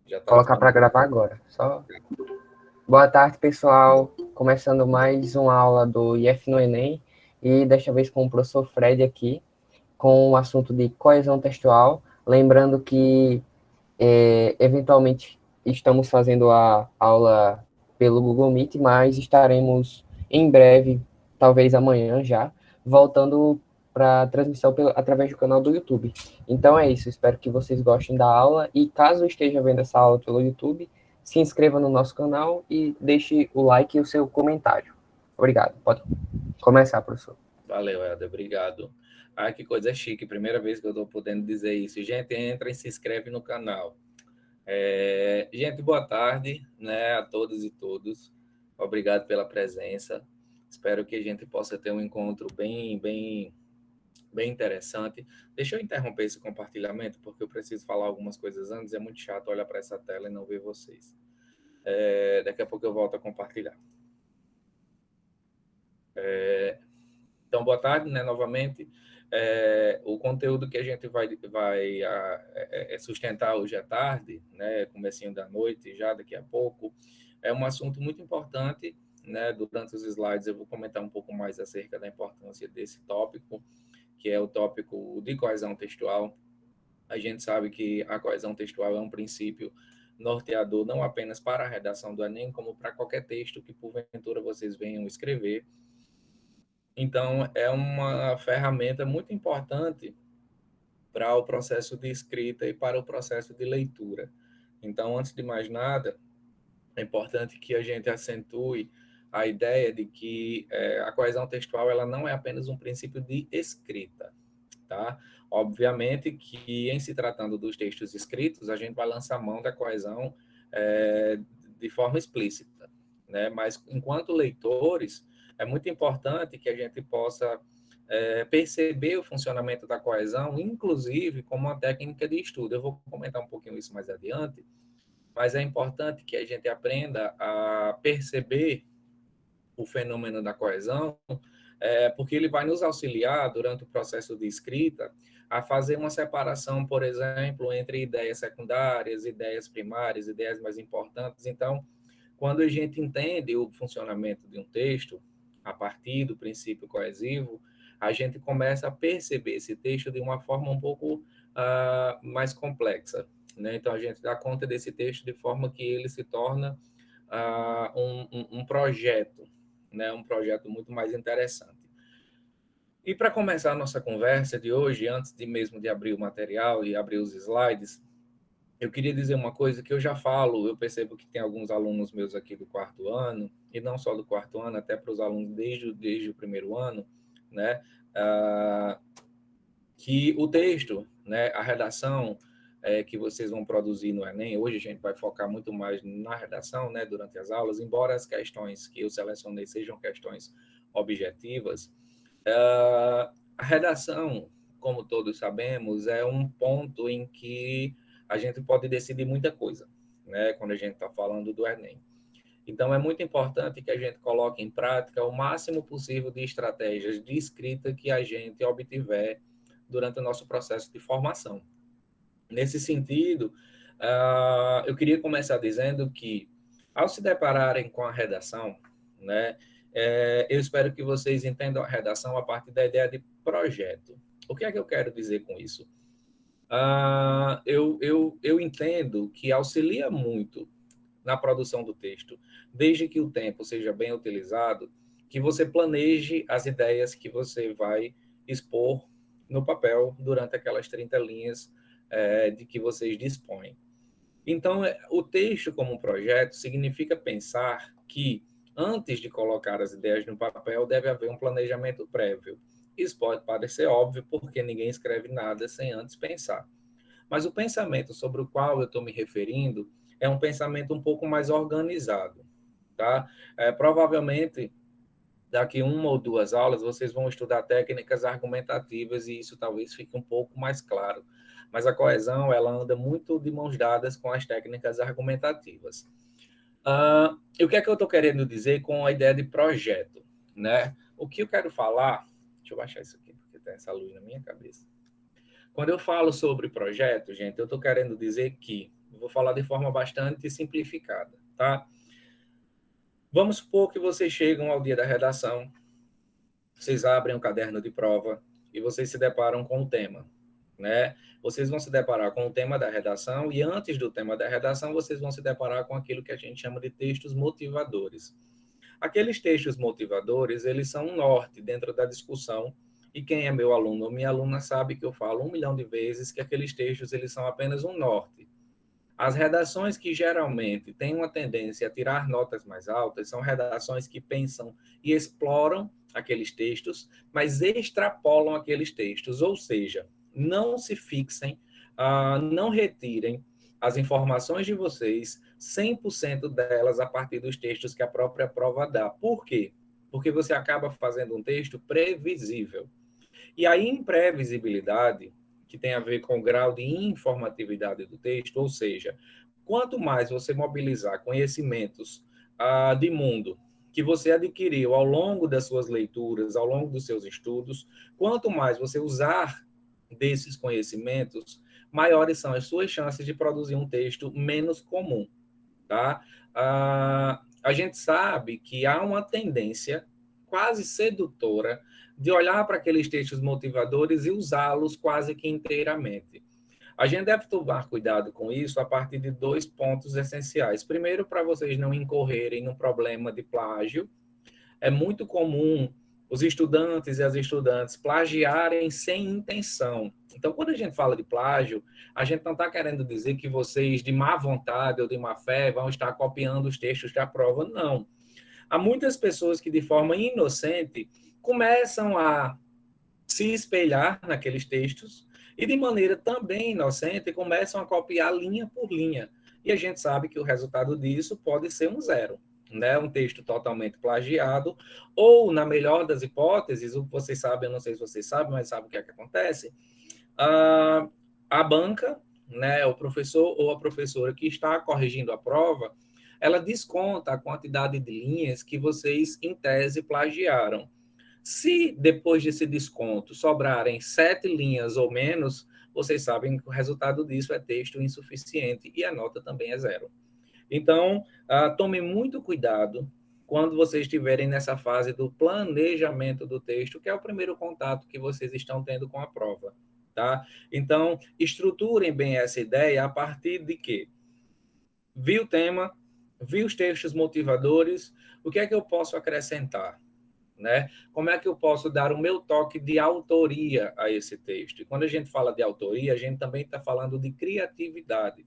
Já está Colocar para disponível. gravar agora. Só. Boa tarde, pessoal. Começando mais uma aula do IF no Enem e desta vez com o professor Fred aqui, com o assunto de coesão textual. Lembrando que, eventualmente, estamos fazendo a aula pelo Google Meet, mas estaremos em breve, talvez amanhã já, voltando para a transmissão através do canal do YouTube. Então é isso, espero que vocês gostem da aula e caso esteja vendo essa aula pelo YouTube, se inscreva no nosso canal e deixe o like e o seu comentário. Obrigado. Pode começar, professor. Valeu, Helder, obrigado. Ah, que coisa chique, primeira vez que eu estou podendo dizer isso. Gente, entra e se inscreve no canal. Gente, boa tarde, né, a todas e todos. Obrigado pela presença. Espero que a gente possa ter um encontro bem interessante. Deixa eu interromper esse compartilhamento, porque eu preciso falar algumas coisas antes. É muito chato olhar para essa tela e não ver vocês. Daqui a pouco eu volto a compartilhar. Então, boa tarde, né, novamente. O conteúdo que a gente vai sustentar hoje à tarde, né, comecinho da noite, já daqui a pouco, é um assunto muito importante, né, durante os slides eu vou comentar um pouco mais acerca da importância desse tópico, que é o tópico de coesão textual. A gente sabe que a coesão textual é um princípio norteador não apenas para a redação do Enem, como para qualquer texto que porventura vocês venham escrever. Então, é uma ferramenta muito importante para o processo de escrita e para o processo de leitura. Então, antes de mais nada, é importante que a gente acentue a ideia de que a coesão textual ela não é apenas um princípio de escrita, tá? Obviamente que, em se tratando dos textos escritos, a gente vai lançar mão da coesão de forma explícita, né? Mas, enquanto leitores, é muito importante que a gente possa perceber o funcionamento da coesão, inclusive como uma técnica de estudo. Eu vou comentar um pouquinho isso mais adiante, mas é importante que a gente aprenda a perceber o fenômeno da coesão, porque ele vai nos auxiliar durante o processo de escrita a fazer uma separação, por exemplo, entre ideias secundárias, ideias primárias, ideias mais importantes. Então, quando a gente entende o funcionamento de um texto, a partir do princípio coesivo, a gente começa a perceber esse texto de uma forma um pouco mais complexa, né? Então, a gente dá conta desse texto de forma que ele se torna um projeto, né? Um projeto muito mais interessante. E para começar a nossa conversa de hoje, antes de mesmo de abrir o material e abrir os slides, eu queria dizer uma coisa que eu já falo, eu percebo que tem alguns alunos meus aqui do quarto ano, e não só do quarto ano, até para os alunos desde o primeiro ano, né? Que o texto, né, a redação que vocês vão produzir no Enem, hoje a gente vai focar muito mais na redação, né, durante as aulas, embora as questões que eu selecionei sejam questões objetivas, a redação, como todos sabemos, é um ponto em que a gente pode decidir muita coisa, né, quando a gente está falando do Enem. Então, é muito importante que a gente coloque em prática o máximo possível de estratégias de escrita que a gente obtiver durante o nosso processo de formação. Nesse sentido, eu queria começar dizendo que, ao se depararem com a redação, né, eu espero que vocês entendam a redação a partir da ideia de projeto. O que é que eu quero dizer com isso? Eu entendo que auxilia muito na produção do texto, desde que o tempo seja bem utilizado, que você planeje as ideias que você vai expor no papel durante aquelas 30 linhas de que vocês dispõem. Então, o texto como um projeto significa pensar que, antes de colocar as ideias no papel, deve haver um planejamento prévio. Isso pode parecer óbvio, porque ninguém escreve nada sem antes pensar. Mas o pensamento sobre o qual eu estou me referindo é um pensamento um pouco mais organizado, tá? Provavelmente, daqui uma ou duas aulas, vocês vão estudar técnicas argumentativas e isso talvez fique um pouco mais claro. Mas a coesão, ela anda muito de mãos dadas com as técnicas argumentativas. E o que é que eu estou querendo dizer com a ideia de projeto, né? O que eu quero falar... Deixa eu baixar isso aqui, porque tem essa luz na minha cabeça. Quando eu falo sobre projeto, gente, eu estou querendo dizer que vou falar de forma bastante simplificada, tá? Vamos supor que vocês chegam ao dia da redação, vocês abrem um caderno de prova e vocês se deparam com o tema, né? Vocês vão se deparar com o tema da redação e antes do tema da redação, vocês vão se deparar com aquilo que a gente chama de textos motivadores. Aqueles textos motivadores, eles são um norte dentro da discussão e quem é meu aluno ou minha aluna sabe que eu falo 1 milhão de vezes que aqueles textos, eles são apenas um norte. As redações que geralmente têm uma tendência a tirar notas mais altas são redações que pensam e exploram aqueles textos, mas extrapolam aqueles textos, ou seja, não se fixem, não retirem as informações de vocês, 100% delas a partir dos textos que a própria prova dá. Por quê? Porque você acaba fazendo um texto previsível. E a imprevisibilidade, que tem a ver com o grau de informatividade do texto, ou seja, quanto mais você mobilizar conhecimentos de mundo que você adquiriu ao longo das suas leituras, ao longo dos seus estudos, quanto mais você usar desses conhecimentos, maiores são as suas chances de produzir um texto menos comum, tá? A gente sabe que há uma tendência quase sedutora de olhar para aqueles textos motivadores e usá-los quase que inteiramente. A gente deve tomar cuidado com isso a partir de 2 pontos essenciais. Primeiro, para vocês não incorrerem no problema de plágio. É muito comum os estudantes e as estudantes plagiarem sem intenção. Então, quando a gente fala de plágio, a gente não está querendo dizer que vocês, de má vontade ou de má fé, vão estar copiando os textos da prova, não. Há muitas pessoas que, de forma inocente, começam a se espelhar naqueles textos e, de maneira também inocente, começam a copiar linha por linha. E a gente sabe que o resultado disso pode ser um 0, né? Um texto totalmente plagiado, ou, na melhor das hipóteses, o que vocês sabem, eu não sei se vocês sabem, mas sabem o que é que acontece, a banca, né, o professor ou a professora que está corrigindo a prova, ela desconta a quantidade de linhas que vocês, em tese, plagiaram. Se, depois desse desconto, sobrarem 7 linhas ou menos, vocês sabem que o resultado disso é texto insuficiente e a nota também é 0. Então, tome muito cuidado quando vocês estiverem nessa fase do planejamento do texto, que é o primeiro contato que vocês estão tendo com a prova, tá? Então, estruturem bem essa ideia a partir de que vi o tema, vi os textos motivadores, o que é que eu posso acrescentar? Né? Como é que eu posso dar o meu toque de autoria a esse texto? E quando a gente fala de autoria, a gente também está falando de criatividade.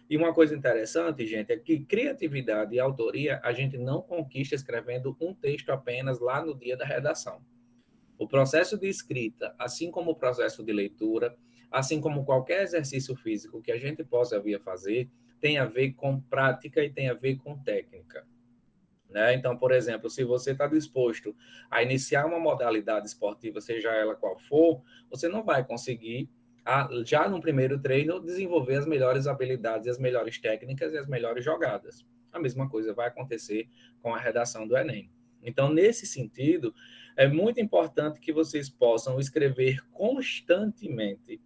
E uma coisa interessante, gente, é que criatividade e autoria a gente não conquista escrevendo um texto apenas lá no dia da redação. O processo de escrita, assim como o processo de leitura, assim como qualquer exercício físico que a gente possa vir a fazer, tem a ver com prática e tem a ver com técnica. Né? Então, por exemplo, se você está disposto a iniciar uma modalidade esportiva, seja ela qual for, você não vai conseguir, já no primeiro treino, desenvolver as melhores habilidades, as melhores técnicas e as melhores jogadas. A mesma coisa vai acontecer com a redação do Enem. Então, nesse sentido, é muito importante que vocês possam escrever constantemente.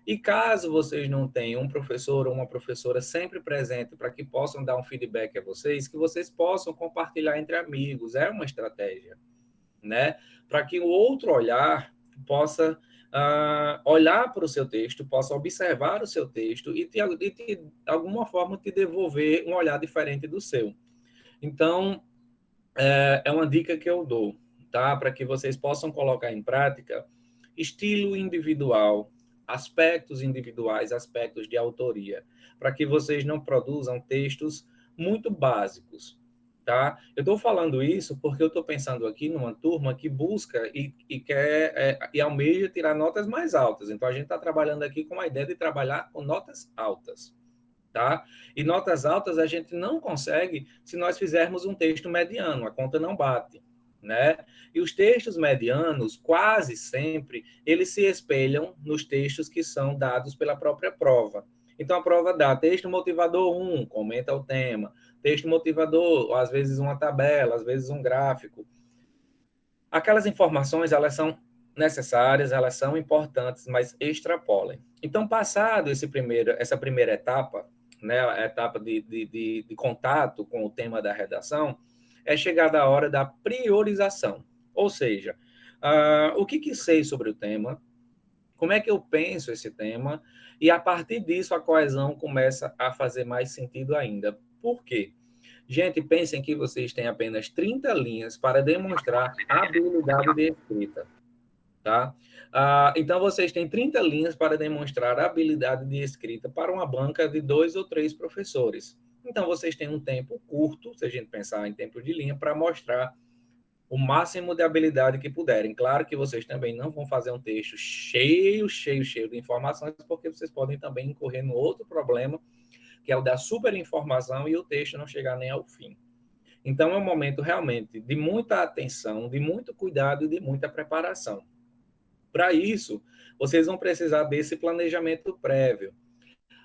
E caso vocês não tenham um professor ou uma professora sempre presente para que possam dar um feedback a vocês, que vocês possam compartilhar entre amigos, é uma estratégia, né? Para que o outro olhar possa olhar para o seu texto, possa observar o seu texto e de alguma forma te devolver um olhar diferente do seu. Então, é uma dica que eu dou, tá? Para que vocês possam colocar em prática estilo individual, aspectos individuais, aspectos de autoria, para que vocês não produzam textos muito básicos, tá? Eu estou falando isso porque eu estou pensando aqui numa turma que busca e quer e almeja tirar notas mais altas. Então, a gente está trabalhando aqui com a ideia de trabalhar com notas altas, tá? E notas altas a gente não consegue se nós fizermos um texto mediano, a conta não bate, né? E os textos medianos, quase sempre, eles se espelham nos textos que são dados pela própria prova. Então, a prova dá texto motivador 1, comenta o tema, texto motivador, às vezes uma tabela, às vezes um gráfico. Aquelas informações, elas são necessárias, elas são importantes, mas extrapolem. Então, passado essa primeira etapa, né, a etapa de contato com o tema da redação, é chegada a hora da priorização. Ou seja, o que sei sobre o tema, como é que eu penso esse tema, e a partir disso a coesão começa a fazer mais sentido ainda. Por quê? Gente, pensem que vocês têm apenas 30 linhas para demonstrar habilidade de escrita, tá? Então, vocês têm 30 linhas para demonstrar habilidade de escrita para uma banca de 2 ou 3 professores. Então, vocês têm um tempo curto, se a gente pensar em tempo de linha, para mostrar o máximo de habilidade que puderem. Claro que vocês também não vão fazer um texto cheio de informações, porque vocês podem também incorrer no outro problema, que é o da superinformação e o texto não chegar nem ao fim. Então, é um momento realmente de muita atenção, de muito cuidado e de muita preparação. Para isso, vocês vão precisar desse planejamento prévio.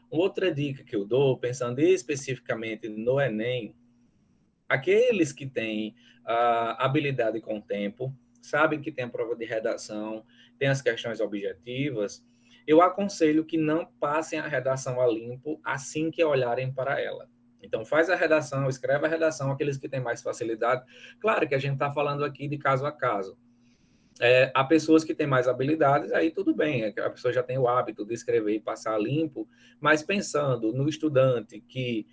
Outra dica que eu dou, pensando especificamente no Enem, aqueles que têm habilidade com o tempo, sabem que tem a prova de redação, tem as questões objetivas, eu aconselho que não passem a redação a limpo assim que olharem para ela. Então, faz a redação, escreve a redação, aqueles que têm mais facilidade. Claro que a gente está falando aqui de caso a caso. Há pessoas que têm mais habilidades, aí tudo bem, a pessoa já tem o hábito de escrever e passar limpo, mas pensando no estudante que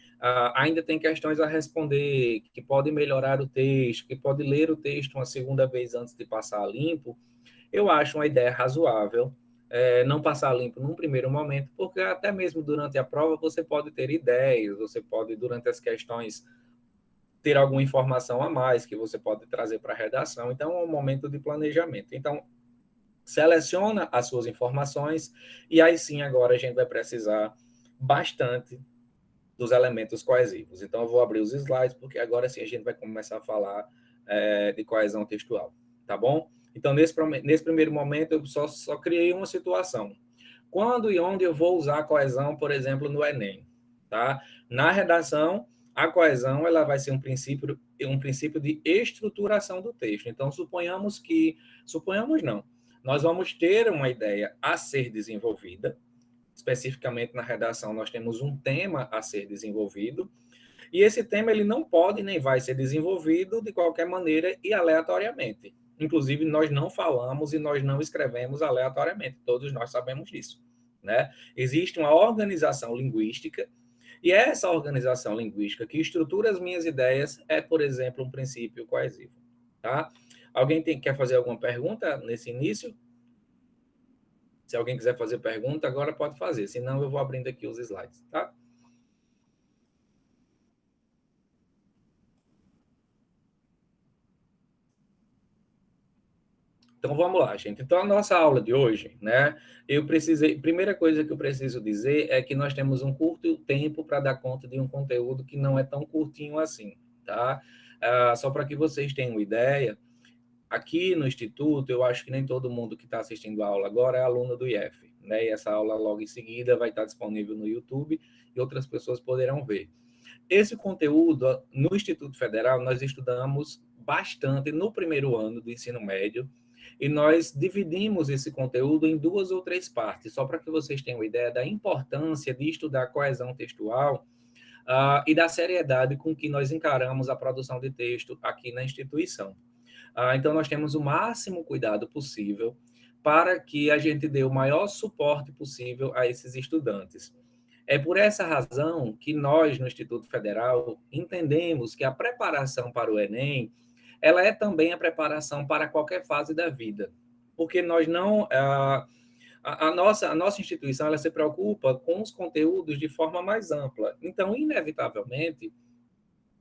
ainda tem questões a responder, que pode melhorar o texto, que pode ler o texto uma segunda vez antes de passar limpo, eu acho uma ideia razoável não passar limpo num primeiro momento, porque até mesmo durante a prova você pode ter ideias, você pode, durante as questões, ter alguma informação a mais que você pode trazer para a redação. Então, é um momento de planejamento. Então, seleciona as suas informações e aí sim, agora a gente vai precisar bastante dos elementos coesivos. Então, eu vou abrir os slides, porque agora sim a gente vai começar a falar de coesão textual, tá bom? Então, nesse primeiro momento, eu só criei uma situação. Quando e onde eu vou usar a coesão, por exemplo, no Enem, tá? Na redação, a coesão ela vai ser um princípio de estruturação do texto. Então, suponhamos não, nós vamos ter uma ideia a ser desenvolvida, especificamente na redação nós temos um tema a ser desenvolvido, e esse tema ele não pode nem vai ser desenvolvido de qualquer maneira e aleatoriamente. Inclusive, nós não falamos e nós não escrevemos aleatoriamente, todos nós sabemos disso, né? Existe uma organização linguística, e essa organização linguística que estrutura as minhas ideias é, por exemplo, um princípio coesivo, tá? Alguém quer fazer alguma pergunta nesse início? Se alguém quiser fazer pergunta, agora pode fazer, senão eu vou abrindo aqui os slides, tá? Então vamos lá, gente. Então a nossa aula de hoje, né? Primeira coisa que eu preciso dizer é que nós temos um curto tempo para dar conta de um conteúdo que não é tão curtinho assim, tá? Só para que vocês tenham uma ideia, aqui no Instituto, eu acho que nem todo mundo que está assistindo a aula agora é aluno do IF, né? E essa aula logo em seguida vai estar disponível no YouTube e outras pessoas poderão ver. Esse conteúdo, no Instituto Federal, nós estudamos bastante no primeiro ano do ensino médio, e nós dividimos esse conteúdo em 2 ou 3 partes, só para que vocês tenham uma ideia da importância de estudar coesão textual e da seriedade com que nós encaramos a produção de texto aqui na instituição. Então, nós temos o máximo cuidado possível para que a gente dê o maior suporte possível a esses estudantes. É por essa razão que nós, no Instituto Federal, entendemos que a preparação para o Enem, ela é também a preparação para qualquer fase da vida. Porque nós não... a nossa instituição, ela se preocupa com os conteúdos de forma mais ampla. Então, inevitavelmente,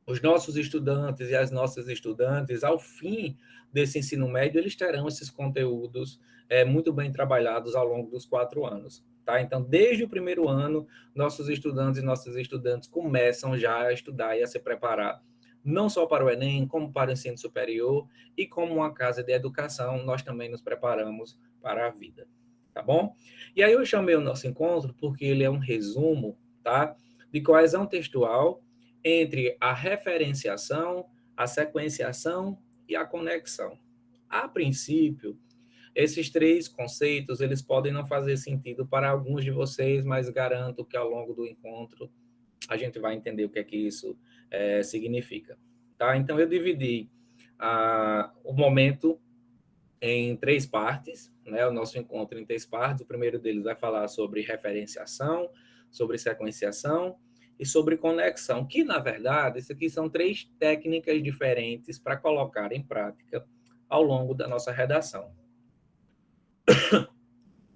os nossos estudantes e as nossas estudantes, ao fim desse ensino médio, eles terão esses conteúdos muito bem trabalhados ao longo dos 4 anos. Tá? Então, desde o primeiro ano, nossos estudantes e nossas estudantes começam já a estudar e a se preparar, não só para o Enem, como para o ensino superior, e como uma casa de educação, nós também nos preparamos para a vida. Tá bom? E aí eu chamei o nosso encontro porque ele é um resumo, tá, de coesão textual entre a referenciação, a sequenciação e a conexão. A princípio, esses 3 conceitos, eles podem não fazer sentido para alguns de vocês, mas garanto que ao longo do encontro a gente vai entender o que é que isso significa. Tá? Então, eu dividi o momento em 3 partes, né? O nosso encontro em 3 partes. O primeiro deles vai falar sobre referenciação, sobre sequenciação e sobre conexão, que, na verdade, isso aqui são 3 técnicas diferentes para colocar em prática ao longo da nossa redação.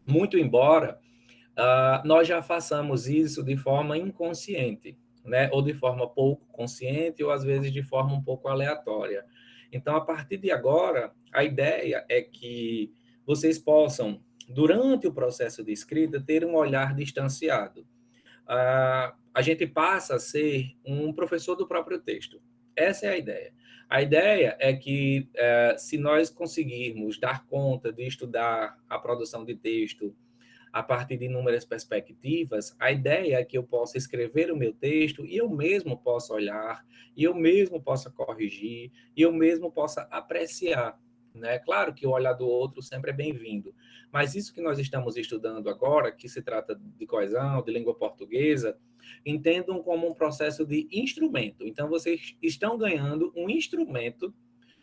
Muito embora nós já façamos isso de forma inconsciente, né? Ou de forma pouco consciente, ou às vezes de forma um pouco aleatória. Então, a partir de agora, a ideia é que vocês possam, durante o processo de escrita, ter um olhar distanciado. A gente passa a ser um professor do próprio texto. Essa é a ideia. A ideia é que, se nós conseguirmos dar conta de estudar a produção de texto a partir de inúmeras perspectivas, a ideia é que eu possa escrever o meu texto e eu mesmo possa olhar, e eu mesmo possa corrigir, e eu mesmo possa apreciar. Né? Claro que o olhar do outro sempre é bem-vindo, mas isso que nós estamos estudando agora, que se trata de coesão, de língua portuguesa, entendam como um processo de instrumento. Então, vocês estão ganhando um instrumento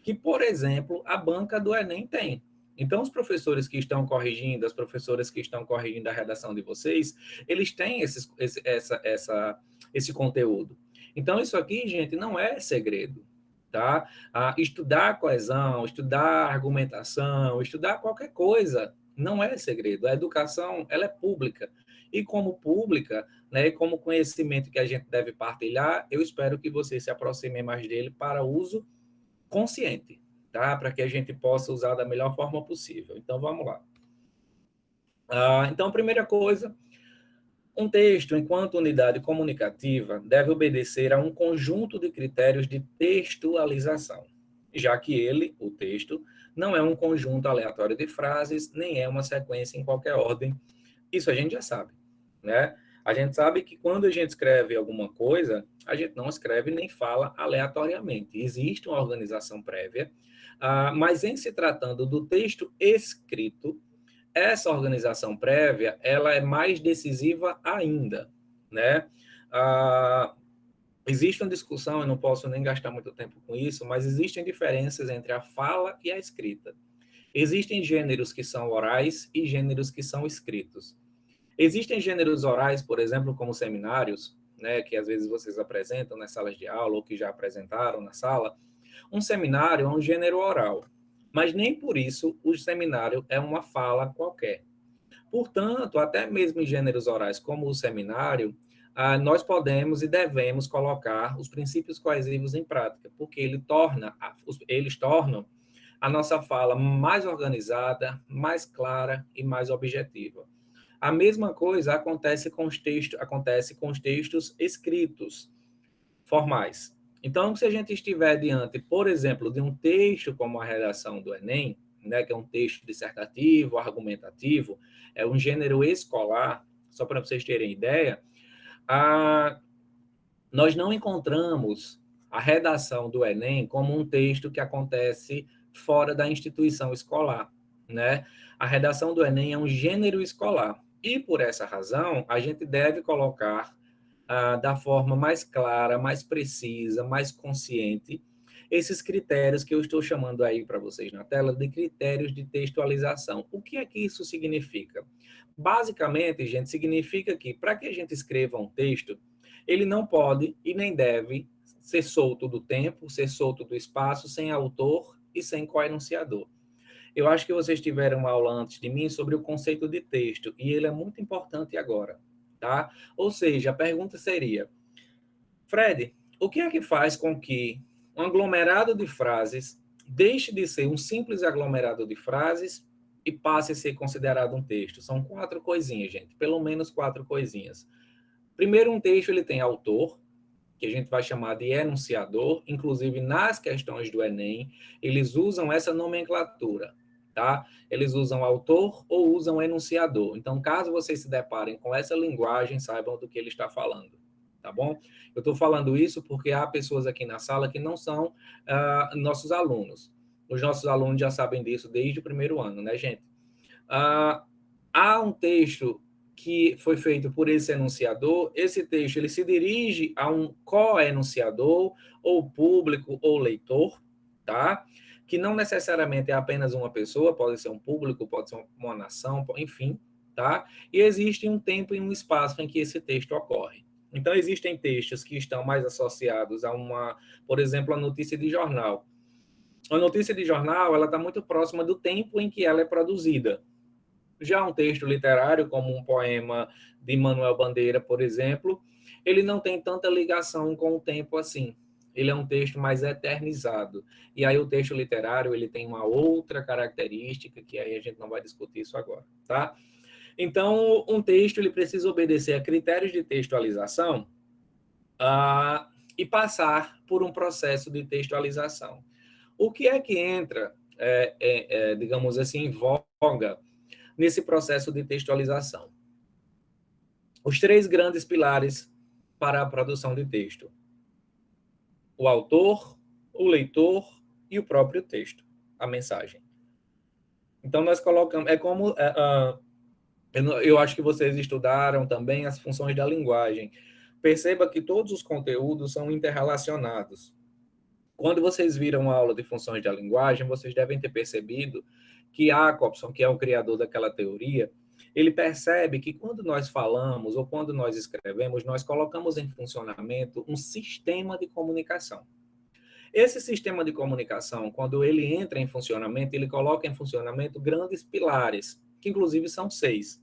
que, por exemplo, a banca do Enem tem. Então, os professores que estão corrigindo, as professoras que estão corrigindo a redação de vocês, eles têm esse conteúdo. Então, isso aqui, gente, não é segredo, tá? Estudar coesão, estudar argumentação, estudar qualquer coisa, não é segredo. A educação, ela é pública. E como pública, né, e como conhecimento que a gente deve partilhar, eu espero que vocês se aproximem mais dele para uso consciente, tá? Para que a gente possa usar da melhor forma possível. Então, vamos lá. Então, a primeira coisa, um texto, enquanto unidade comunicativa, deve obedecer a um conjunto de critérios de textualização, já que ele, o texto, não é um conjunto aleatório de frases, nem é uma sequência em qualquer ordem. Isso a gente já sabe, né? A gente sabe que quando a gente escreve alguma coisa, a gente não escreve nem fala aleatoriamente. Existe uma organização prévia, mas em se tratando do texto escrito, essa organização prévia, ela é mais decisiva ainda, né? Existe uma discussão, eu não posso nem gastar muito tempo com isso, mas existem diferenças entre a fala e a escrita. Existem gêneros que são orais e gêneros que são escritos. Existem gêneros orais, por exemplo, como seminários, né, que às vezes vocês apresentam nas salas de aula ou que já apresentaram na sala. Um seminário é um gênero oral, mas nem por isso o seminário é uma fala qualquer. Portanto, até mesmo em gêneros orais como o seminário, nós podemos e devemos colocar os princípios coesivos em prática, porque eles tornam a nossa fala mais organizada, mais clara e mais objetiva. A mesma coisa acontece com os textos escritos, formais. Então, se a gente estiver diante, por exemplo, de um texto como a redação do Enem, né, que é um texto dissertativo, argumentativo, é um gênero escolar, só para vocês terem ideia, nós não encontramos a redação do Enem como um texto que acontece fora da instituição escolar, né? A redação do Enem é um gênero escolar. E, por essa razão, a gente deve colocar da forma mais clara, mais precisa, mais consciente, esses critérios que eu estou chamando aí para vocês na tela de critérios de textualização. O que é que isso significa? Basicamente, gente, significa que para que a gente escreva um texto, ele não pode e nem deve ser solto do tempo, ser solto do espaço, sem autor e sem coenunciador. Eu acho que vocês tiveram uma aula antes de mim sobre o conceito de texto, e ele é muito importante agora, tá? Ou seja, a pergunta seria, Fred, o que é que faz com que um aglomerado de frases deixe de ser um simples aglomerado de frases e passe a ser considerado um texto? São 4 coisinhas, gente, pelo menos 4 coisinhas. Primeiro, um texto ele tem autor, que a gente vai chamar de enunciador, inclusive nas questões do Enem, eles usam essa nomenclatura, tá? Eles usam autor ou usam enunciador. Então, caso vocês se deparem com essa linguagem, saibam do que ele está falando, tá bom? Eu estou falando isso porque há pessoas aqui na sala que não são nossos alunos. Os nossos alunos já sabem disso desde o primeiro ano, né, gente? Há um texto que foi feito por esse enunciador, esse texto ele se dirige a um co-enunciador, ou público, ou leitor, tá? Que não necessariamente é apenas uma pessoa, pode ser um público, pode ser uma nação, enfim, tá? E existe um tempo e um espaço em que esse texto ocorre. Então, existem textos que estão mais associados a por exemplo, a notícia de jornal. A notícia de jornal, ela está muito próxima do tempo em que ela é produzida. Já um texto literário, como um poema de Manuel Bandeira, por exemplo, ele não tem tanta ligação com o tempo assim. Ele é um texto mais eternizado. E aí o texto literário, ele tem uma outra característica, que aí a gente não vai discutir isso agora, tá? Então, um texto, ele precisa obedecer a critérios de textualização e passar por um processo de textualização. O que é que entra, digamos assim, em voga nesse processo de textualização? Os 3 grandes pilares para a produção de texto: o autor, o leitor e o próprio texto, a mensagem. Então, nós colocamos... eu acho que vocês estudaram também as funções da linguagem. Perceba que todos os conteúdos são interrelacionados. Quando vocês viram a aula de funções da linguagem, vocês devem ter percebido que Jacobson, que é o criador daquela teoria, ele percebe que quando nós falamos ou quando nós escrevemos, nós colocamos em funcionamento um sistema de comunicação. Esse sistema de comunicação, quando ele entra em funcionamento, ele coloca em funcionamento grandes pilares, que inclusive são 6.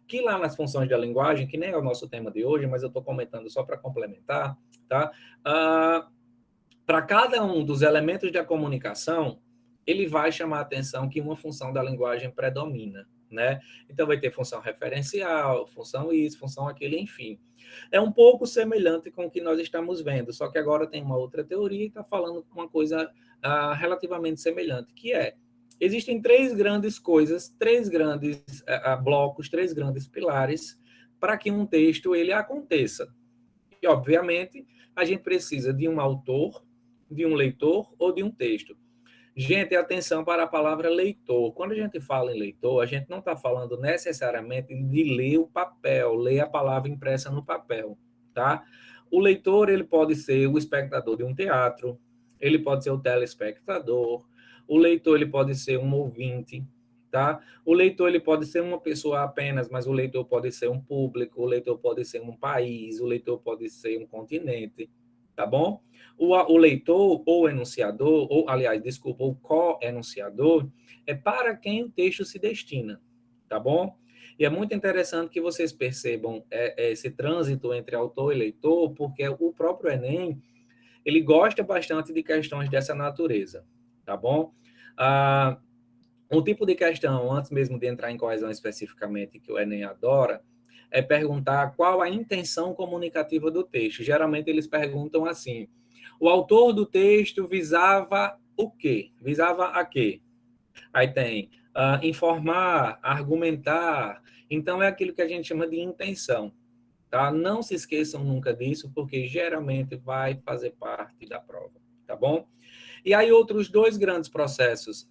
Que lá nas funções da linguagem, que nem é o nosso tema de hoje, mas eu estou comentando só para complementar, tá? Para cada um dos elementos da comunicação, ele vai chamar a atenção que uma função da linguagem predomina, né? Então, vai ter função referencial, função isso, função aquilo, enfim. É um pouco semelhante com o que nós estamos vendo, só que agora tem uma outra teoria e está falando uma coisa relativamente semelhante, que existem 3 grandes coisas, 3 grandes blocos, 3 grandes pilares para que um texto ele aconteça. E, obviamente, a gente precisa de um autor, de um leitor ou de um texto. Gente, atenção para a palavra leitor. Quando a gente fala em leitor, a gente não está falando necessariamente de ler o papel, ler a palavra impressa no papel, tá? O leitor, ele pode ser o espectador de um teatro, ele pode ser o telespectador, o leitor, ele pode ser um ouvinte, tá? O leitor, ele pode ser uma pessoa apenas, mas o leitor pode ser um público, o leitor pode ser um país, o leitor pode ser um continente, tá bom? O leitor ou enunciador, ou, aliás, desculpa, o co-enunciador, é para quem o texto se destina, tá bom? E é muito interessante que vocês percebam esse trânsito entre autor e leitor, porque o próprio Enem, ele gosta bastante de questões dessa natureza, tá bom? Um tipo de questão, antes mesmo de entrar em coesão especificamente, que o Enem adora, é perguntar qual a intenção comunicativa do texto. Geralmente eles perguntam assim: o autor do texto visava o quê? Visava a quê? Aí tem informar, argumentar. Então, é aquilo que a gente chama de intenção. Tá? Não se esqueçam nunca disso, porque geralmente vai fazer parte da prova. Tá bom? E aí, outros 2 grandes processos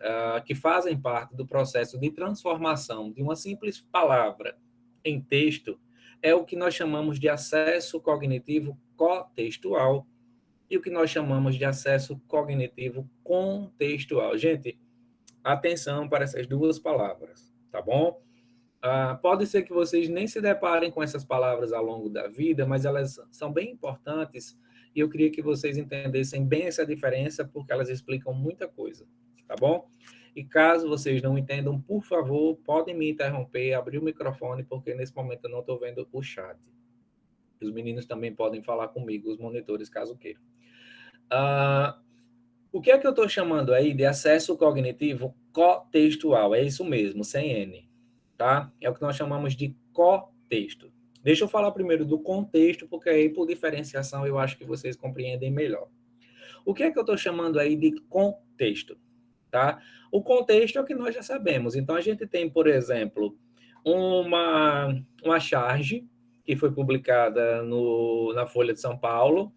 que fazem parte do processo de transformação de uma simples palavra em texto é o que nós chamamos de acesso cognitivo cotextual e o que nós chamamos de acesso cognitivo contextual. Gente, atenção para essas 2 palavras, tá bom? Pode ser que vocês nem se deparem com essas palavras ao longo da vida, mas elas são bem importantes e eu queria que vocês entendessem bem essa diferença, porque elas explicam muita coisa, tá bom? E caso vocês não entendam, por favor, podem me interromper, abrir o microfone, porque nesse momento eu não estou vendo o chat. Os meninos também podem falar comigo, os monitores, caso queiram. O que é que eu estou chamando aí de acesso cognitivo cotextual? É isso mesmo, sem N, tá? É o que nós chamamos de cotexto. Deixa eu falar primeiro do contexto, porque aí, por diferenciação, eu acho que vocês compreendem melhor. O que é que eu estou chamando aí de contexto, tá? O contexto é o que nós já sabemos. Então, a gente tem, por exemplo, uma charge que foi publicada na Folha de São Paulo,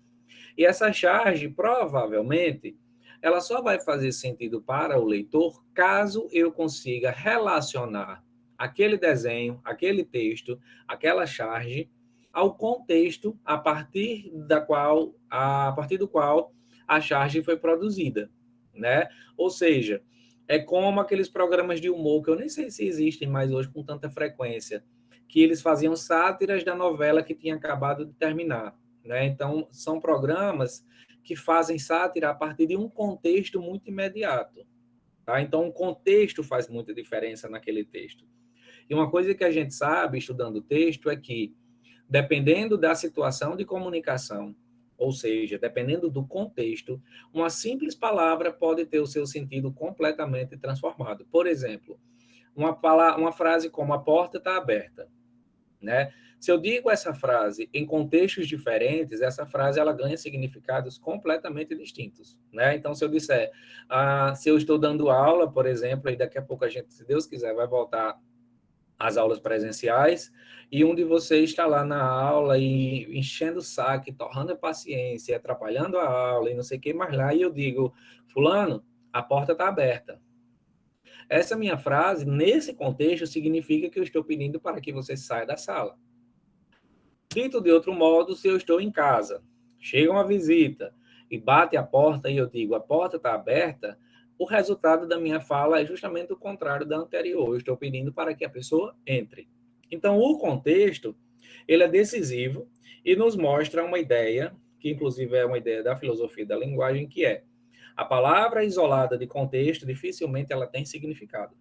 e essa charge, provavelmente, ela só vai fazer sentido para o leitor caso eu consiga relacionar aquele desenho, aquele texto, aquela charge, ao contexto a partir do qual a charge foi produzida, né? Ou seja, é como aqueles programas de humor que eu nem sei se existem mais hoje com tanta frequência, que eles faziam sátiras da novela que tinha acabado de terminar, né? Então, são programas que fazem sátira a partir de um contexto muito imediato, tá? Então, o contexto faz muita diferença naquele texto. E uma coisa que a gente sabe, estudando o texto, é que, dependendo da situação de comunicação, ou seja, dependendo do contexto, uma simples palavra pode ter o seu sentido completamente transformado. Por exemplo, uma frase como a porta está aberta, né? Se eu digo essa frase em contextos diferentes, essa frase ela ganha significados completamente distintos, né? Então, se eu disser, se eu estou dando aula, por exemplo, e daqui a pouco a gente, se Deus quiser, vai voltar às aulas presenciais, e um de vocês está lá na aula e enchendo o saco, torrando a paciência, atrapalhando a aula e não sei o que mais lá, e eu digo, fulano, a porta está aberta. Essa minha frase, nesse contexto, significa que eu estou pedindo para que você saia da sala. Dito de outro modo, se eu estou em casa, chega uma visita e bate a porta e eu digo, a porta está aberta, o resultado da minha fala é justamente o contrário da anterior. Eu estou pedindo para que a pessoa entre. Então, o contexto, ele é decisivo e nos mostra uma ideia, que inclusive é uma ideia da filosofia da linguagem, que é a palavra isolada de contexto, dificilmente ela tem significado.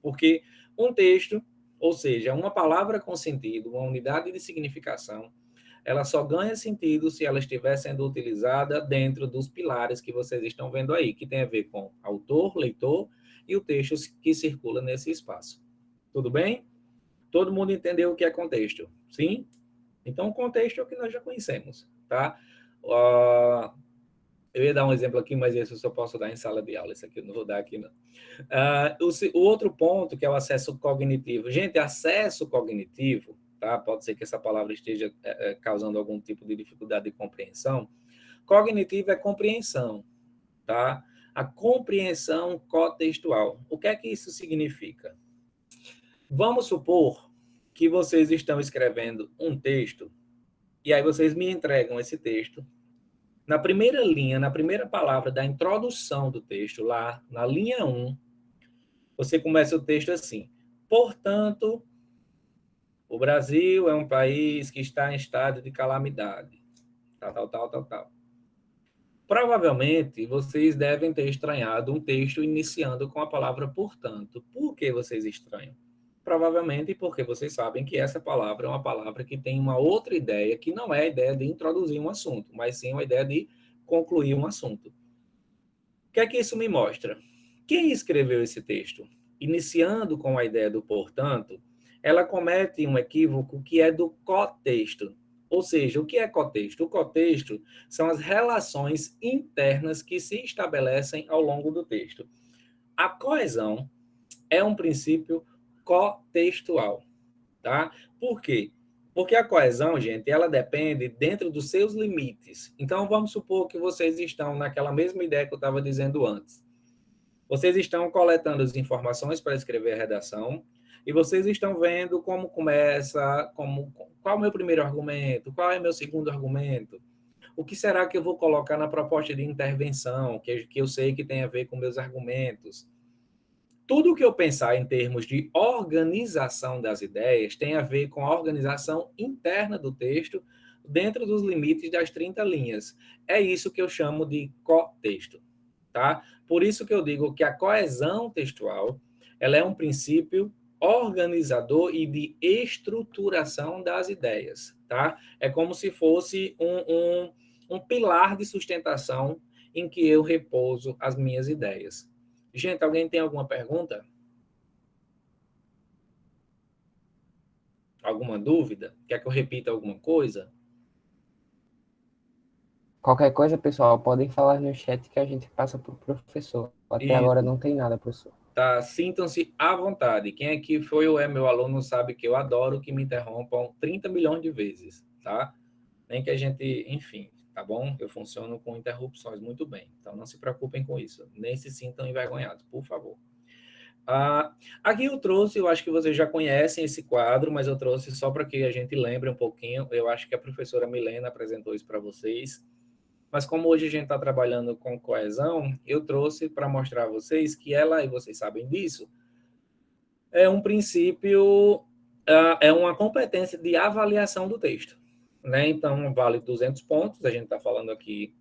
Porque um texto, ou seja, uma palavra com sentido, uma unidade de significação, ela só ganha sentido se ela estiver sendo utilizada dentro dos pilares que vocês estão vendo aí, que tem a ver com autor, leitor e o texto que circula nesse espaço. Tudo bem? Todo mundo entendeu o que é contexto? Sim? Então, o contexto é o que nós já conhecemos, tá? Eu ia dar um exemplo aqui, mas esse eu só posso dar em sala de aula. Isso aqui eu não vou dar aqui, não. O outro ponto, que é o acesso cognitivo. Gente, acesso cognitivo, tá? Pode ser que essa palavra esteja causando algum tipo de dificuldade de compreensão. Cognitivo é compreensão, tá? A compreensão contextual. O que é que isso significa? Vamos supor que vocês estão escrevendo um texto e aí vocês me entregam esse texto. Na primeira linha, na primeira palavra da introdução do texto, lá na linha 1, você começa o texto assim: portanto, o Brasil é um país que está em estado de calamidade. Tal. Provavelmente, vocês devem ter estranhado um texto iniciando com a palavra portanto. Por que vocês estranham? Provavelmente porque vocês sabem que essa palavra é uma palavra que tem uma outra ideia, que não é a ideia de introduzir um assunto, mas sim uma ideia de concluir um assunto. O que é que isso me mostra? Quem escreveu esse texto, iniciando com a ideia do portanto, ela comete um equívoco que é do cotexto. Ou seja, o que é cotexto? O cotexto são as relações internas que se estabelecem ao longo do texto. A coesão é um princípio cotextual, tá? Por quê? Porque a coesão, gente, ela depende dentro dos seus limites. Então, vamos supor que vocês estão naquela mesma ideia que eu estava dizendo antes. Vocês estão coletando as informações para escrever a redação e vocês estão vendo como começa, qual é o meu primeiro argumento, qual é o meu segundo argumento, o que será que eu vou colocar na proposta de intervenção, que eu sei que tem a ver com meus argumentos. Tudo que eu pensar em termos de organização das ideias tem a ver com a organização interna do texto dentro dos limites das 30 linhas. É isso que eu chamo de cotexto. Tá? Por isso que eu digo que a coesão textual ela é um princípio organizador e de estruturação das ideias. Tá? É como se fosse um pilar de sustentação em que eu repouso as minhas ideias. Gente, alguém tem alguma pergunta? Alguma dúvida? Quer que eu repita alguma coisa? Qualquer coisa, pessoal, podem falar no chat que a gente passa para o professor. Até agora Isso. não tem nada, professor. Tá, sintam-se à vontade. Quem aqui foi ou é meu aluno sabe que eu adoro que me interrompam 30 milhões de vezes, tá? Nem que a gente, enfim, tá bom? Eu funciono com interrupções muito bem. Então não se preocupem com isso. Nem se sintam envergonhados, por favor. Aqui eu trouxe, eu acho que vocês já conhecem esse quadro, mas eu trouxe só para que a gente lembre um pouquinho. Eu acho que a professora Milena apresentou isso para vocês. Mas como hoje a gente está trabalhando com coesão, eu trouxe para mostrar a vocês que ela, e vocês sabem disso, é um princípio, é uma competência de avaliação do texto. Né? Então, vale 200 pontos, a gente está falando aqui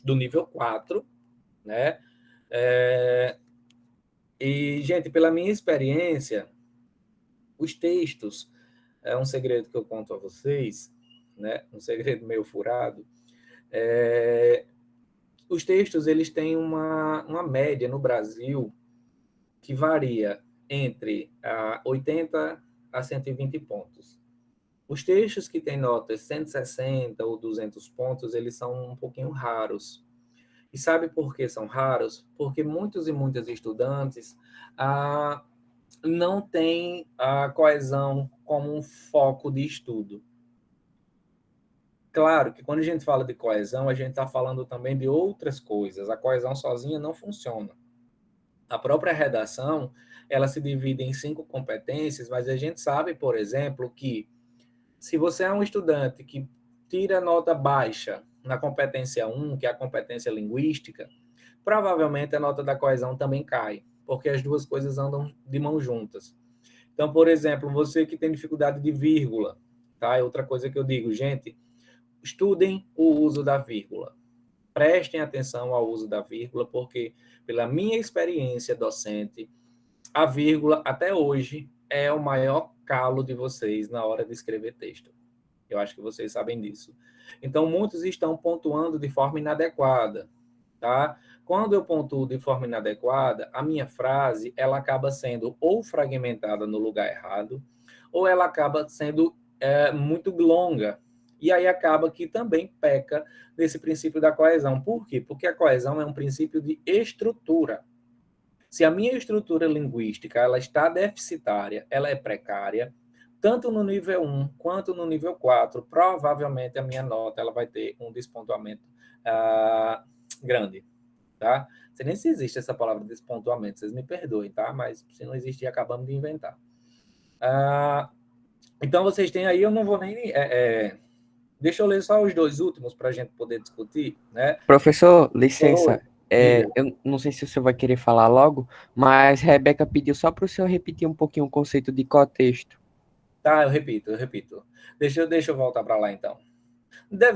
do nível 4, né? E, gente, pela minha experiência, os textos, é um segredo que eu conto a vocês, né? Um segredo meio furado, os textos eles têm uma média no Brasil que varia entre 80 a 120 pontos. Os textos que têm notas 160 ou 200 pontos, eles são um pouquinho raros. E sabe por que são raros? Porque muitos e muitas estudantes não têm a coesão como um foco de estudo. Claro que quando a gente fala de coesão, a gente está falando também de outras coisas. A coesão sozinha não funciona. A própria redação, ela se divide em 5 competências, mas a gente sabe, por exemplo, que se você é um estudante que tira nota baixa na competência 1, que é a competência linguística, provavelmente a nota da coesão também cai, porque as duas coisas andam de mãos juntas. Então, por exemplo, você que tem dificuldade de vírgula, tá? É outra coisa que eu digo, gente, estudem o uso da vírgula. Prestem atenção ao uso da vírgula, porque, pela minha experiência docente, a vírgula, até hoje, é o maior calo de vocês na hora de escrever texto. Eu acho que vocês sabem disso. Então, muitos estão pontuando de forma inadequada, tá? Quando eu pontuo de forma inadequada, a minha frase, ela acaba sendo ou fragmentada no lugar errado, ou ela acaba sendo muito longa. E aí acaba que também peca desse princípio da coesão. Por quê? Porque a coesão é um princípio de estrutura. Se a minha estrutura linguística ela está deficitária, ela é precária, tanto no nível 1 quanto no nível 4, provavelmente a minha nota ela vai ter um despontuamento grande. Tá? Não sei nem se existe essa palavra despontuamento, vocês me perdoem, tá? Mas se não existir, acabamos de inventar. Então, vocês têm aí, eu não vou nem... deixa eu ler só os 2 últimos para a gente poder discutir, né? Professor, licença. Diga. Eu não sei se o senhor vai querer falar logo, mas Rebeca pediu só para o senhor repetir um pouquinho o conceito de cotexto. Tá, eu repito. Deixa eu voltar para lá, então.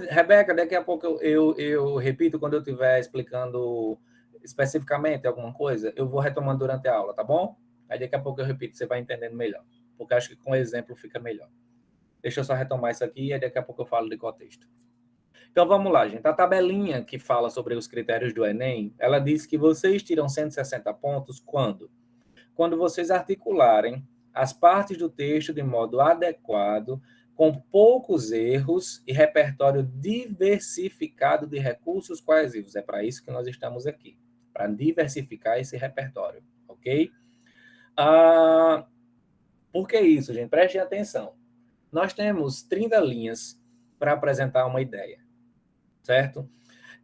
Rebeca, daqui a pouco eu repito quando eu estiver explicando especificamente alguma coisa, eu vou retomando durante a aula, tá bom? Aí daqui a pouco eu repito, você vai entendendo melhor. Porque acho que com exemplo fica melhor. Deixa eu só retomar isso aqui e daqui a pouco eu falo de contexto. Então vamos lá, gente. A tabelinha que fala sobre os critérios do Enem, ela diz que vocês tiram 160 pontos quando? Quando vocês articularem as partes do texto de modo adequado, com poucos erros e repertório diversificado de recursos coesivos. É para isso que nós estamos aqui, para diversificar esse repertório, ok? Por que isso, gente? Prestem atenção. Nós temos 30 linhas para apresentar uma ideia, certo?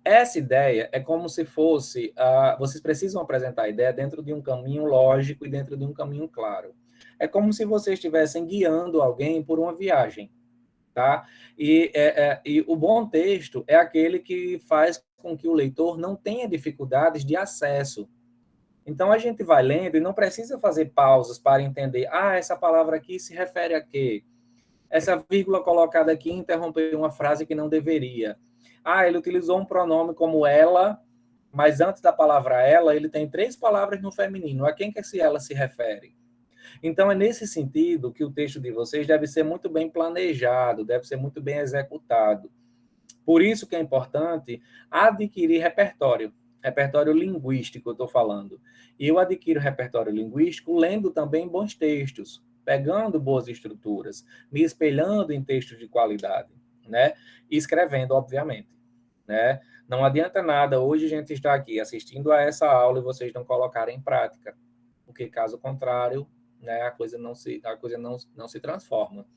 Essa ideia é como se fosse... vocês precisam apresentar a ideia dentro de um caminho lógico e dentro de um caminho claro. É como se vocês estivessem guiando alguém por uma viagem, tá? E o bom texto é aquele que faz com que o leitor não tenha dificuldades de acesso. Então, a gente vai lendo e não precisa fazer pausas para entender, essa palavra aqui se refere a quê? Essa vírgula colocada aqui interrompeu uma frase que não deveria. Ele utilizou um pronome como ela, mas antes da palavra ela, ele tem 3 palavras no feminino. A quem que esse ela se refere? Então, é nesse sentido que o texto de vocês deve ser muito bem planejado, deve ser muito bem executado. Por isso que é importante adquirir repertório linguístico, eu estou falando. E eu adquiro repertório linguístico lendo também bons textos, pegando boas estruturas, me espelhando em textos de qualidade, né? E escrevendo, obviamente, né? Não adianta nada hoje a gente estar aqui assistindo a essa aula e vocês não colocarem em prática, porque caso contrário, né, a coisa não se transforma.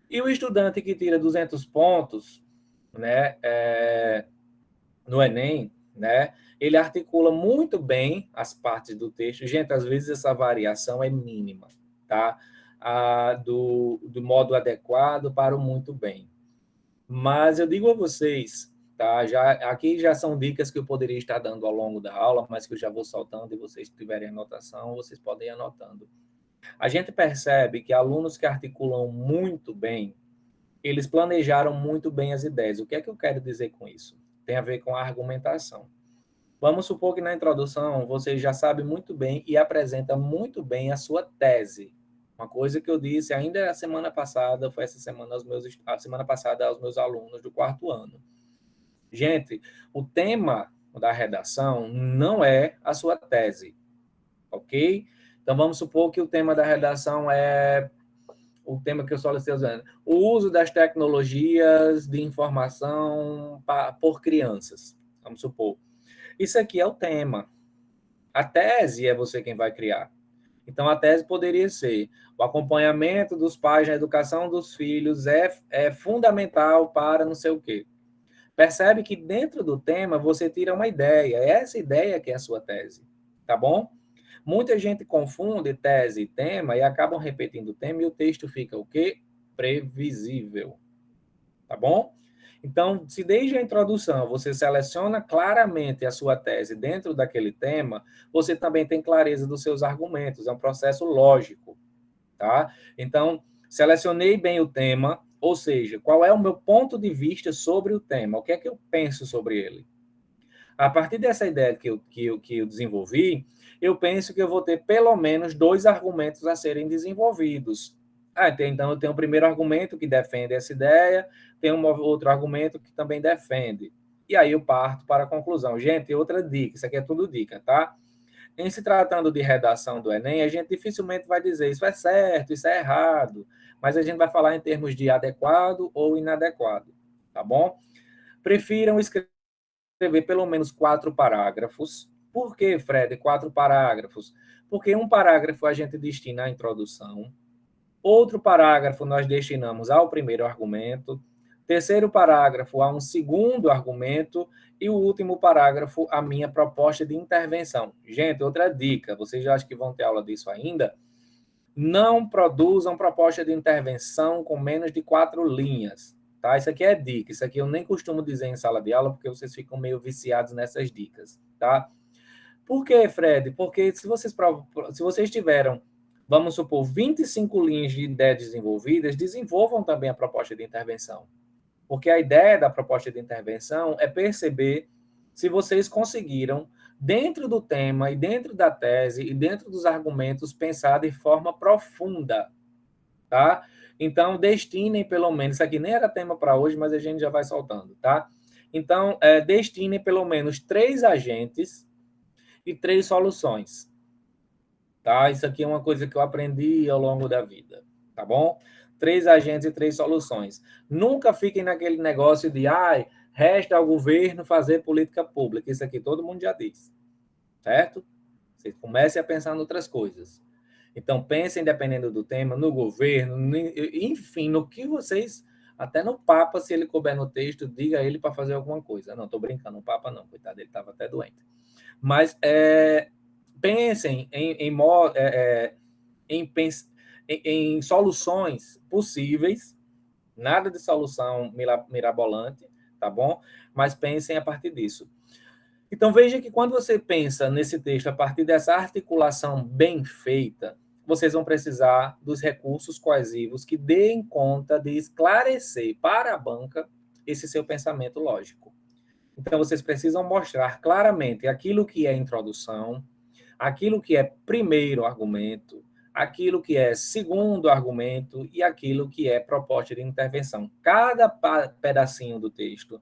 E o estudante que tira 200 pontos, né, no Enem, né? Ele articula muito bem as partes do texto. Gente, às vezes essa variação é mínima, tá? Do modo adequado para o muito bem. Mas eu digo a vocês, tá? Aqui já são dicas que eu poderia estar dando ao longo da aula, mas que eu já vou soltando e vocês tiverem anotação, vocês podem ir anotando. A gente percebe que alunos que articulam muito bem, eles planejaram muito bem as ideias. O que é que eu quero dizer com isso? Tem a ver com a argumentação. Vamos supor que na introdução você já sabe muito bem e apresenta muito bem a sua tese. Uma coisa que eu disse ainda a semana passada, foi essa semana a semana passada aos meus alunos do 4º ano. Gente, o tema da redação não é a sua tese, ok? Então vamos supor que o tema da redação é o tema que eu solicitei usando, o uso das tecnologias de informação por crianças. Vamos supor. Isso aqui é o tema. A tese é você quem vai criar. Então, a tese poderia ser: o acompanhamento dos pais na educação dos filhos é fundamental para não sei o quê. Percebe que dentro do tema você tira uma ideia. É essa ideia que é a sua tese. Tá bom? Muita gente confunde tese e tema e acabam repetindo o tema e o texto fica o quê? Previsível. Tá bom? Então, se desde a introdução você seleciona claramente a sua tese dentro daquele tema, você também tem clareza dos seus argumentos, é um processo lógico, tá? Então, selecionei bem o tema, ou seja, qual é o meu ponto de vista sobre o tema, o que é que eu penso sobre ele. A partir dessa ideia que eu desenvolvi, eu penso que eu vou ter pelo menos 2 argumentos a serem desenvolvidos. Então eu tenho o primeiro argumento que defende essa ideia, tem um outro argumento que também defende. E aí eu parto para a conclusão. Gente, outra dica, isso aqui é tudo dica, tá? Em se tratando de redação do Enem, a gente dificilmente vai dizer isso é certo, isso é errado, mas a gente vai falar em termos de adequado ou inadequado, tá bom? Prefiram escrever pelo menos 4 parágrafos. Por que, Fred, 4 parágrafos? Porque um parágrafo a gente destina à introdução, outro parágrafo nós destinamos ao primeiro argumento, terceiro parágrafo a um segundo argumento e o último parágrafo a minha proposta de intervenção. Gente, outra dica, vocês já acham que vão ter aula disso ainda? Não produzam proposta de intervenção com menos de 4 linhas. Tá? Isso aqui é dica. Isso aqui eu nem costumo dizer em sala de aula, porque vocês ficam meio viciados nessas dicas. Tá? Por quê, Fred? Porque se vocês tiveram, vamos supor, 25 linhas de ideias desenvolvidas, desenvolvam também a proposta de intervenção. Porque a ideia da proposta de intervenção é perceber se vocês conseguiram, dentro do tema e dentro da tese e dentro dos argumentos, pensar de forma profunda, tá? Então, destinem pelo menos, isso aqui nem era tema para hoje, mas a gente já vai soltando, tá? Então, destinem pelo menos 3 agentes e 3 soluções, tá? Isso aqui é uma coisa que eu aprendi ao longo da vida, tá bom? 3 agentes e 3 soluções. Nunca fiquem naquele negócio de, resta ao governo fazer política pública. Isso aqui todo mundo já diz, certo? Vocês comecem a pensar em outras coisas. Então, pensem, dependendo do tema, no governo, enfim, no que vocês, até no Papa, se ele couber no texto, diga a ele para fazer alguma coisa. Não, estou brincando, o Papa não, coitado, ele estava até doente. Mas pensem em soluções possíveis, nada de solução mirabolante, tá bom? Mas pensem a partir disso. Então, veja que quando você pensa nesse texto a partir dessa articulação bem feita, vocês vão precisar dos recursos coesivos que deem conta de esclarecer para a banca esse seu pensamento lógico. Então, vocês precisam mostrar claramente aquilo que é introdução, aquilo que é primeiro argumento, aquilo que é segundo argumento e aquilo que é proposta de intervenção. Cada pedacinho do texto,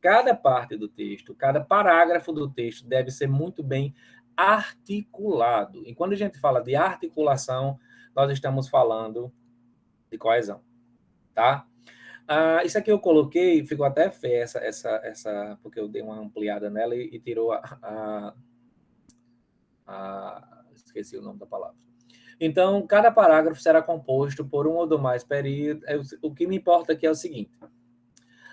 cada parte do texto, cada parágrafo do texto deve ser muito bem articulado. E quando a gente fala de articulação, nós estamos falando de coesão, tá? Isso aqui eu coloquei, ficou até feia porque eu dei uma ampliada nela e tirou esqueci o nome da palavra. Então, cada parágrafo será composto por um ou mais períodos. O que me importa aqui é o seguinte: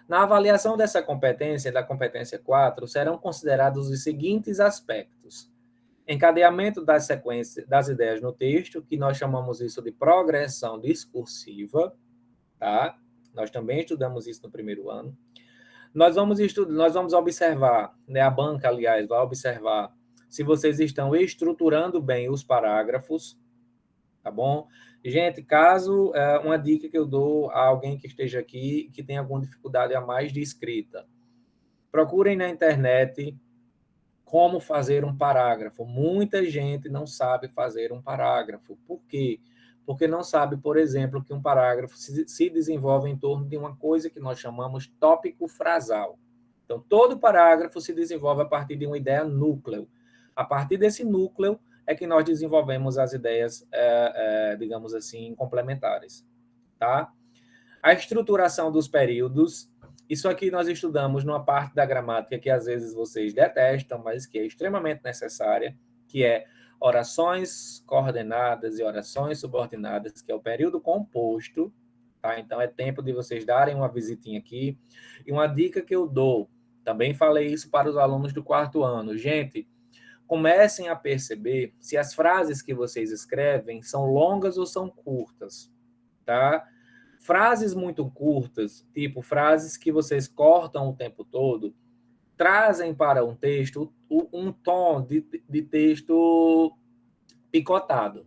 Na avaliação dessa competência, da competência 4, serão considerados os seguintes aspectos: encadeamento das sequências das ideias no texto, que nós chamamos isso de progressão discursiva, tá? Nós também estudamos isso no primeiro ano. Nós vamos observar, né, a banca, aliás, vai observar se vocês estão estruturando bem os parágrafos, tá bom? Gente, caso uma dica que eu dou a alguém que esteja aqui que tem alguma dificuldade a mais de escrita, procurem na internet como fazer um parágrafo. Muita gente não sabe fazer um parágrafo. Por quê? Porque não sabe, por exemplo, que um parágrafo se desenvolve em torno de uma coisa que nós chamamos tópico frasal. Então, todo parágrafo se desenvolve a partir de uma ideia núcleo. A partir desse núcleo é que nós desenvolvemos as ideias, digamos assim, complementares. Tá? A estruturação dos períodos. Isso aqui nós estudamos numa parte da gramática que às vezes vocês detestam, mas que é extremamente necessária, que é orações coordenadas e orações subordinadas, que é o período composto. Tá? Então, é tempo de vocês darem uma visitinha aqui. E uma dica que eu dou, também falei isso para os alunos do 4º ano. Gente, comecem a perceber se as frases que vocês escrevem são longas ou são curtas. Tá? Frases muito curtas, tipo frases que vocês cortam o tempo todo, trazem para um texto um tom de texto picotado,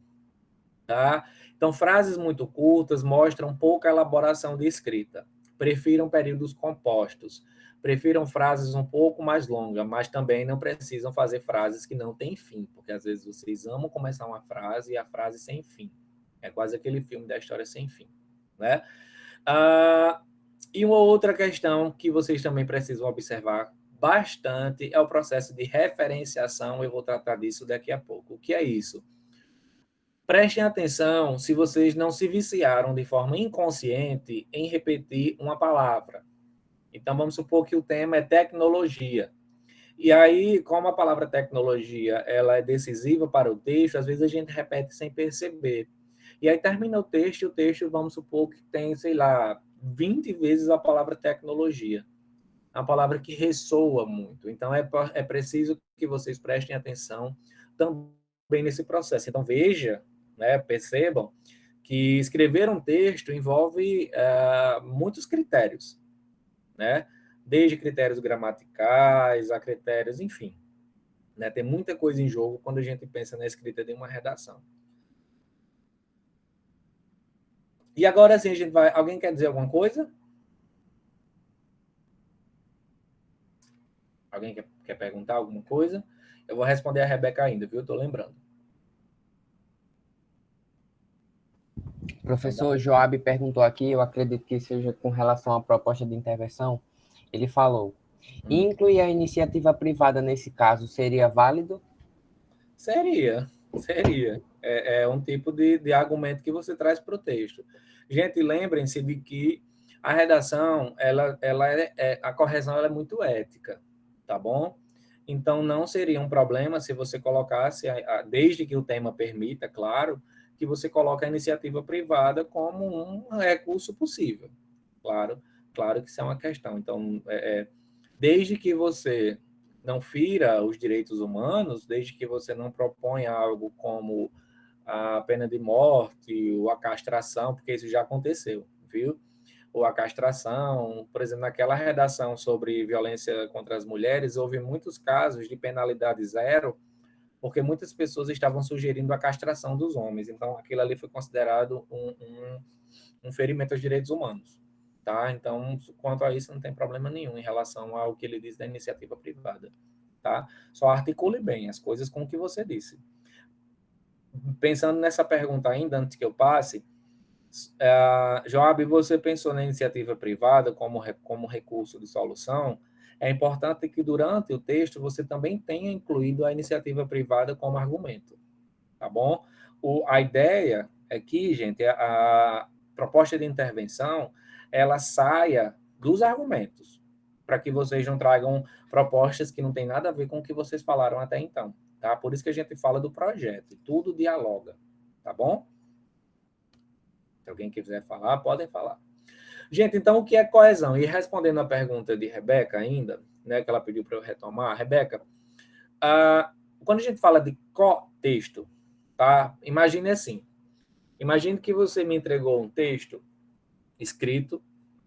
tá? Então, frases muito curtas mostram pouca elaboração de escrita. Prefiram períodos compostos. Prefiram frases um pouco mais longas, mas também não precisam fazer frases que não têm fim, porque às vezes vocês amam começar uma frase e a frase sem fim. É quase aquele filme da história sem fim, né? E uma outra questão que vocês também precisam observar bastante é o processo de referenciação. Eu vou tratar disso daqui a pouco. O que é isso? Prestem atenção se vocês não se viciaram de forma inconsciente em repetir uma palavra. Então, vamos supor que o tema é tecnologia. E aí, como a palavra tecnologia ela é decisiva para o texto, às vezes a gente repete sem perceber. E aí termina o texto, vamos supor que tem, sei lá, 20 vezes a palavra tecnologia. É uma palavra que ressoa muito. Então, é preciso que vocês prestem atenção também nesse processo. Então, veja, né, percebam que escrever um texto envolve muitos critérios, né? Desde critérios gramaticais a critérios, enfim. Né? Tem muita coisa em jogo quando a gente pensa na escrita de uma redação. E agora sim, a gente vai... Alguém quer dizer alguma coisa? Alguém quer perguntar alguma coisa? Eu vou responder a Rebeca ainda, viu? Estou lembrando. Professor Joab perguntou aqui, eu acredito que seja com relação à proposta de intervenção. Ele falou: incluir a iniciativa privada nesse caso seria válido? Seria. É um tipo de argumento que você traz para o texto. Gente, lembrem-se de que a redação, a correção ela é muito ética, tá bom? Então, não seria um problema se você colocasse, desde que o tema permita, claro, que você coloque a iniciativa privada como um recurso possível. Claro que isso é uma questão. Então, desde que você não fira os direitos humanos, desde que você não proponha algo como a pena de morte ou a castração, porque isso já aconteceu, viu? Ou a castração, por exemplo, naquela redação sobre violência contra as mulheres, houve muitos casos de penalidade zero, porque muitas pessoas estavam sugerindo a castração dos homens. Então, aquilo ali foi considerado um ferimento aos direitos humanos. Tá? Então, quanto a isso, não tem problema nenhum em relação ao que ele diz da iniciativa privada. Tá? Só articule bem as coisas com o que você disse. Pensando nessa pergunta ainda, antes que eu passe, Joab, você pensou na iniciativa privada como recurso de solução? É importante que durante o texto você também tenha incluído a iniciativa privada como argumento, tá bom? A ideia é que, gente, a proposta de intervenção, ela saia dos argumentos, para que vocês não tragam propostas que não têm nada a ver com o que vocês falaram até então, tá? Por isso que a gente fala do projeto, tudo dialoga, tá bom? Se alguém quiser falar, podem falar. Gente, então o que é coesão? E respondendo a pergunta de Rebeca ainda, né, que ela pediu para eu retomar, Rebeca, quando a gente fala de contexto, tá? Imagine assim, imagine que você me entregou um texto escrito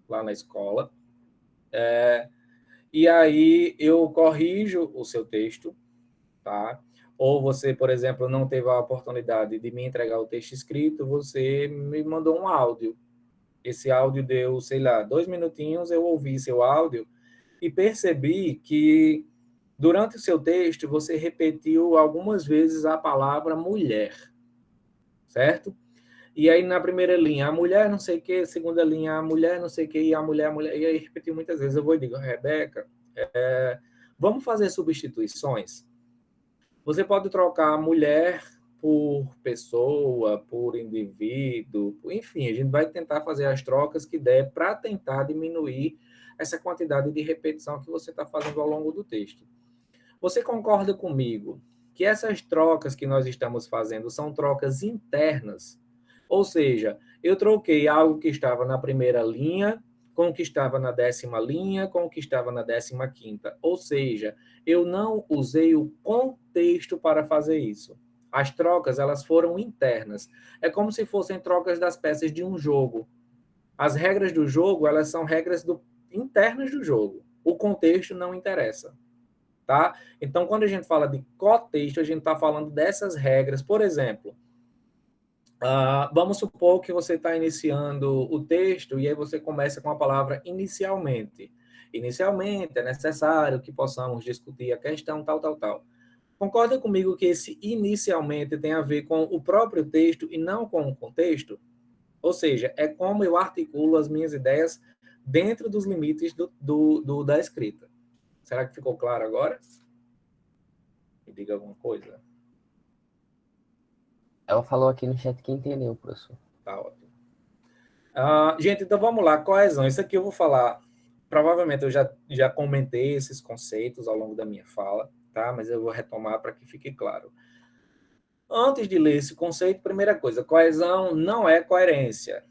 lá na escola, e aí eu corrijo o seu texto, tá? Ou você, por exemplo, não teve a oportunidade de me entregar o texto escrito, você me mandou um áudio. Esse áudio deu, sei lá, 2 minutinhos, eu ouvi seu áudio e percebi que durante o seu texto você repetiu algumas vezes a palavra mulher, certo? E aí na primeira linha, a mulher não sei o que, segunda linha, a mulher não sei o que, e a mulher, e aí repetiu muitas vezes. Eu vou e digo, Rebeca, vamos fazer substituições? Você pode trocar mulher por pessoa, por indivíduo, enfim, a gente vai tentar fazer as trocas que der para tentar diminuir essa quantidade de repetição que você está fazendo ao longo do texto. Você concorda comigo que essas trocas que nós estamos fazendo são trocas internas? Ou seja, eu troquei algo que estava na primeira linha com o que estava na 10ª linha, com o que estava na 15ª. Ou seja, eu não usei o contexto para fazer isso. As trocas, elas foram internas. É como se fossem trocas das peças de um jogo. As regras do jogo, elas são regras internas do jogo. O contexto não interessa. Tá? Então, quando a gente fala de contexto, a gente está falando dessas regras. Por exemplo, vamos supor que você está iniciando o texto e aí você começa com a palavra inicialmente. Inicialmente, é necessário que possamos discutir a questão tal, tal, tal. Concorda comigo que esse inicialmente tem a ver com o próprio texto e não com o contexto? Ou seja, é como eu articulo as minhas ideias dentro dos limites da escrita. Será que ficou claro agora? Me diga alguma coisa. Ela falou aqui no chat que entendeu, professor. Tá ótimo. Gente, então vamos lá, coesão. Isso aqui eu vou falar. Provavelmente eu já comentei esses conceitos ao longo da minha fala, tá? Mas eu vou retomar para que fique claro. Antes de ler esse conceito, primeira coisa, coesão não é coerência,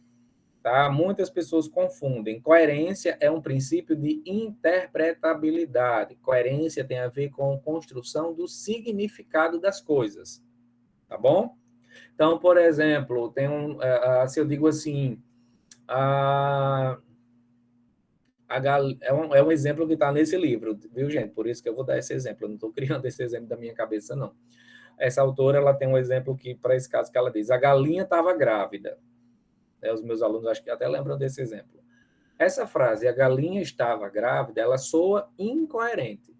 tá? Muitas pessoas confundem. Coerência é um princípio de interpretabilidade. Coerência tem a ver com construção do significado das coisas, tá bom? Então, por exemplo, se eu digo assim, é um exemplo que está nesse livro, viu, gente? Por isso que eu vou dar esse exemplo. Eu não estou criando esse exemplo da minha cabeça, não. Essa autora, ela tem um exemplo que, para esse caso, que ela diz, a galinha estava grávida. Os meus alunos acho que até lembram desse exemplo. Essa frase, a galinha estava grávida, ela soa incoerente,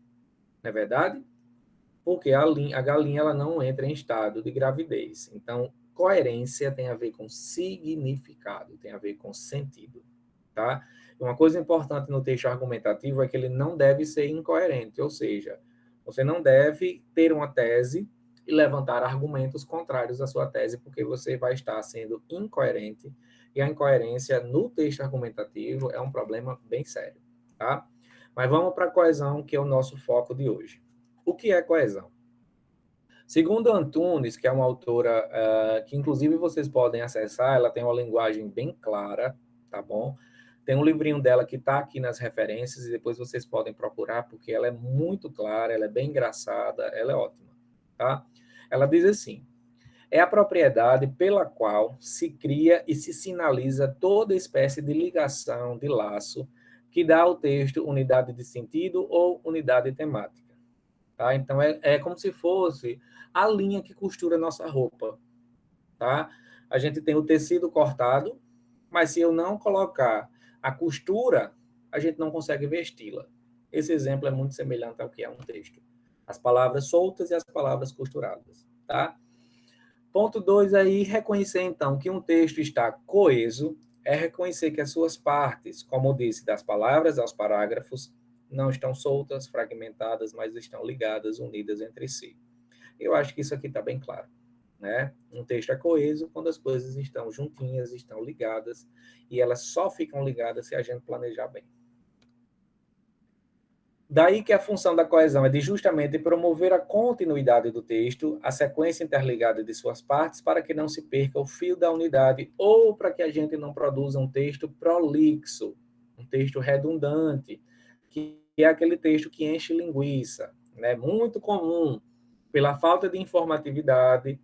não é verdade? Porque a galinha ela não entra em estado de gravidez. Então, coerência tem a ver com significado, tem a ver com sentido, tá? Uma coisa importante no texto argumentativo é que ele não deve ser incoerente, ou seja, você não deve ter uma tese e levantar argumentos contrários à sua tese, porque você vai estar sendo incoerente, e a incoerência no texto argumentativo é um problema bem sério, tá? Mas vamos para a coesão, que é o nosso foco de hoje. O que é coesão? Segundo Antunes, que é uma autora que inclusive vocês podem acessar, ela tem uma linguagem bem clara, tá bom? Tem um livrinho dela que está aqui nas referências e depois vocês podem procurar, porque ela é muito clara, ela é bem engraçada, ela é ótima, tá? Ela diz assim, é a propriedade pela qual se cria e se sinaliza toda espécie de ligação, de laço, que dá ao texto unidade de sentido ou unidade temática. Tá? Então, é como se fosse a linha que costura a nossa roupa. Tá? A gente tem o tecido cortado, mas se eu não colocar a costura, a gente não consegue vesti-la. Esse exemplo é muito semelhante ao que é um texto. As palavras soltas e as palavras costuradas. Tá? Ponto 2 aí, reconhecer então que um texto está coeso, é reconhecer que as suas partes, como eu disse, das palavras aos parágrafos, não estão soltas, fragmentadas, mas estão ligadas, unidas entre si. Eu acho que isso aqui está bem claro. Né? Um texto é coeso quando as coisas estão juntinhas, estão ligadas, e elas só ficam ligadas se a gente planejar bem. Daí que a função da coesão é de justamente promover a continuidade do texto, a sequência interligada de suas partes, para que não se perca o fio da unidade ou para que a gente não produza um texto prolixo, um texto redundante, que é aquele texto que enche linguiça, né? Muito comum, pela falta de informatividade,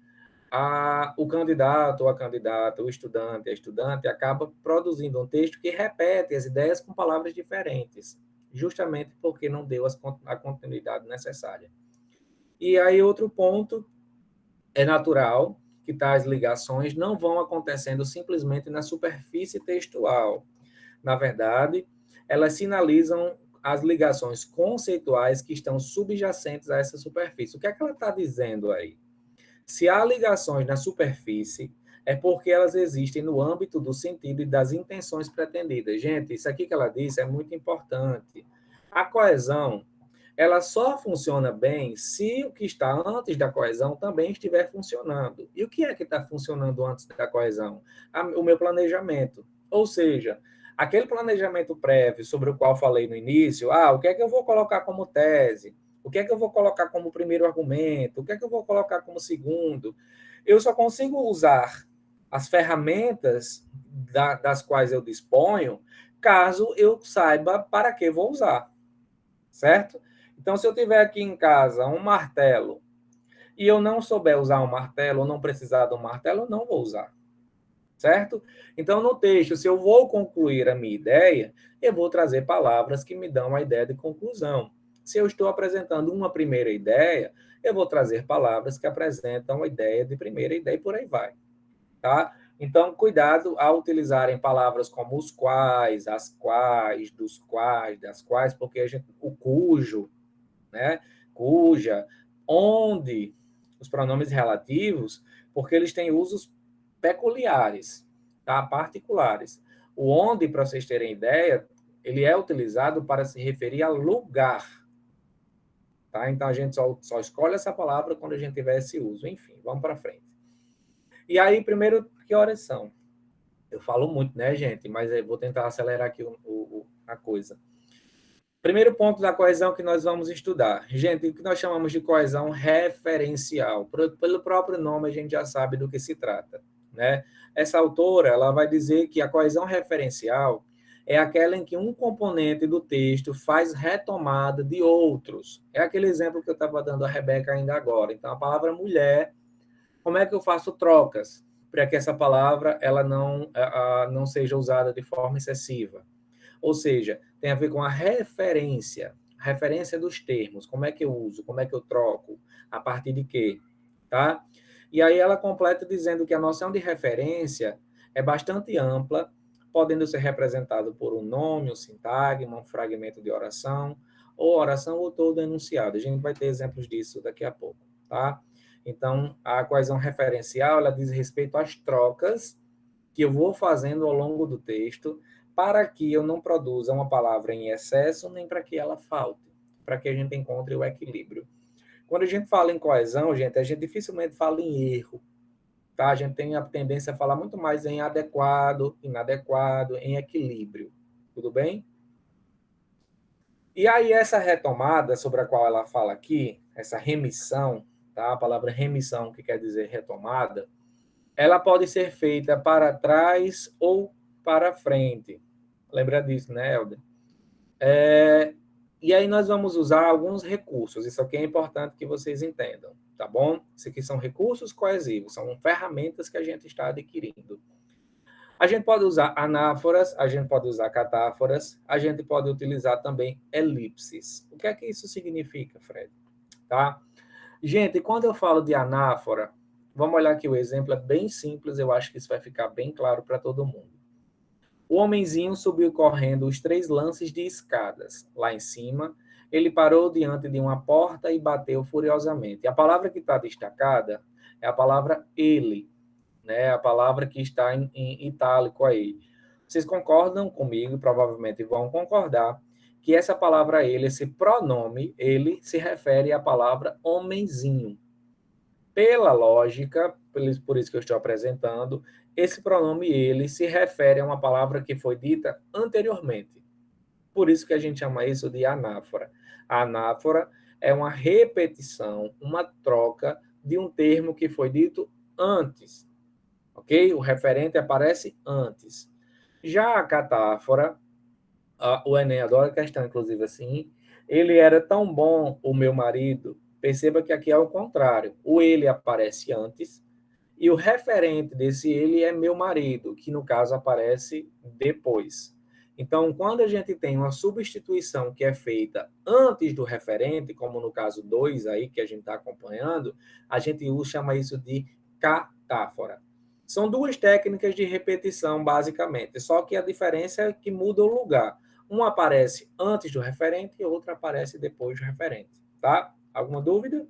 o candidato ou a candidata, o estudante, a estudante, acaba produzindo um texto que repete as ideias com palavras diferentes, justamente porque não deu a continuidade necessária. E aí, outro ponto, é natural que tais ligações não vão acontecendo simplesmente na superfície textual. Na verdade, elas sinalizam as ligações conceituais que estão subjacentes a essa superfície. O que é que ela está dizendo aí? Se há ligações na superfície, é porque elas existem no âmbito do sentido e das intenções pretendidas. Gente, isso aqui que ela disse é muito importante. A coesão, ela só funciona bem se o que está antes da coesão também estiver funcionando. E o que é que está funcionando antes da coesão? O meu planejamento. Ou seja, aquele planejamento prévio sobre o qual falei no início, o que é que eu vou colocar como tese? O que é que eu vou colocar como primeiro argumento? O que é que eu vou colocar como segundo? Eu só consigo usar as ferramentas das quais eu disponho caso eu saiba para que vou usar, certo? Então, se eu tiver aqui em casa um martelo e eu não souber usar um martelo ou não precisar de um martelo, eu não vou usar, certo? Então, no texto, se eu vou concluir a minha ideia, eu vou trazer palavras que me dão a ideia de conclusão. Se eu estou apresentando uma primeira ideia, eu vou trazer palavras que apresentam a ideia de primeira ideia e por aí vai, tá? Então, cuidado ao utilizarem palavras como os quais, as quais, dos quais, das quais, porque o cujo, né? Cuja, onde, os pronomes relativos, porque eles têm usos peculiares, tá? Particulares. O onde, para vocês terem ideia, ele é utilizado para se referir a lugar, tá? Então, a gente só escolhe essa palavra quando a gente tiver esse uso. Enfim, vamos para frente. E aí, primeiro, que horas são? Eu falo muito, né, gente? Mas eu vou tentar acelerar aqui a coisa. Primeiro ponto da coesão que nós vamos estudar. Gente, o que nós chamamos de coesão referencial. Pelo próprio nome, a gente já sabe do que se trata, né? Essa autora, ela vai dizer que a coesão referencial é aquela em que um componente do texto faz retomada de outros. É aquele exemplo que eu estava dando a Rebeca ainda agora. Então, a palavra mulher, como é que eu faço trocas para que essa palavra ela não seja usada de forma excessiva? Ou seja, tem a ver com a referência dos termos, como é que eu uso, como é que eu troco, a partir de quê, tá? E aí ela completa dizendo que a noção de referência é bastante ampla, podendo ser representado por um nome, um sintagma, um fragmento de oração, ou todo enunciado. A gente vai ter exemplos disso daqui a pouco, tá? Então, a coesão referencial, ela diz respeito às trocas que eu vou fazendo ao longo do texto, para que eu não produza uma palavra em excesso, nem para que ela falte, para que a gente encontre o equilíbrio. Quando a gente fala em coesão, gente, a gente dificilmente fala em erro, tá? A gente tem a tendência a falar muito mais em adequado, inadequado, em equilíbrio. Tudo bem? E aí essa retomada sobre a qual ela fala aqui, essa remissão, tá? A palavra remissão, que quer dizer retomada, ela pode ser feita para trás ou para frente. Lembra disso, né, Helder? E aí nós vamos usar alguns recursos. Isso aqui é importante que vocês entendam, tá bom? Isso aqui são recursos coesivos, são ferramentas que a gente está adquirindo. A gente pode usar anáforas, a gente pode usar catáforas, a gente pode utilizar também elipses. O que é que isso significa, Fred? Tá? Gente, quando eu falo de anáfora, vamos olhar aqui o exemplo, é bem simples, eu acho que isso vai ficar bem claro para todo mundo. O homenzinho subiu correndo os 3 lances de escadas. Lá em cima, ele parou diante de uma porta e bateu furiosamente. A palavra que está destacada é a palavra ele, né? A palavra que está em itálico aí. Vocês concordam comigo, provavelmente vão concordar, que essa palavra ele, esse pronome, ele se refere à palavra homenzinho. Pela lógica, por isso que eu estou apresentando, esse pronome ele se refere a uma palavra que foi dita anteriormente. Por isso que a gente chama isso de anáfora. A anáfora é uma repetição, uma troca de um termo que foi dito antes, ok? O referente aparece antes. Já a catáfora, o Enem adora a questão, inclusive, assim, ele era tão bom, o meu marido, perceba que aqui é o contrário. O ele aparece antes e o referente desse ele é meu marido, que no caso aparece depois. Então, quando a gente tem uma substituição que é feita antes do referente, como no caso 2 aí, que a gente está acompanhando, a gente chama isso de catáfora. São duas técnicas de repetição, basicamente, só que a diferença é que muda o lugar. Uma aparece antes do referente e outra aparece depois do referente, tá? Alguma dúvida?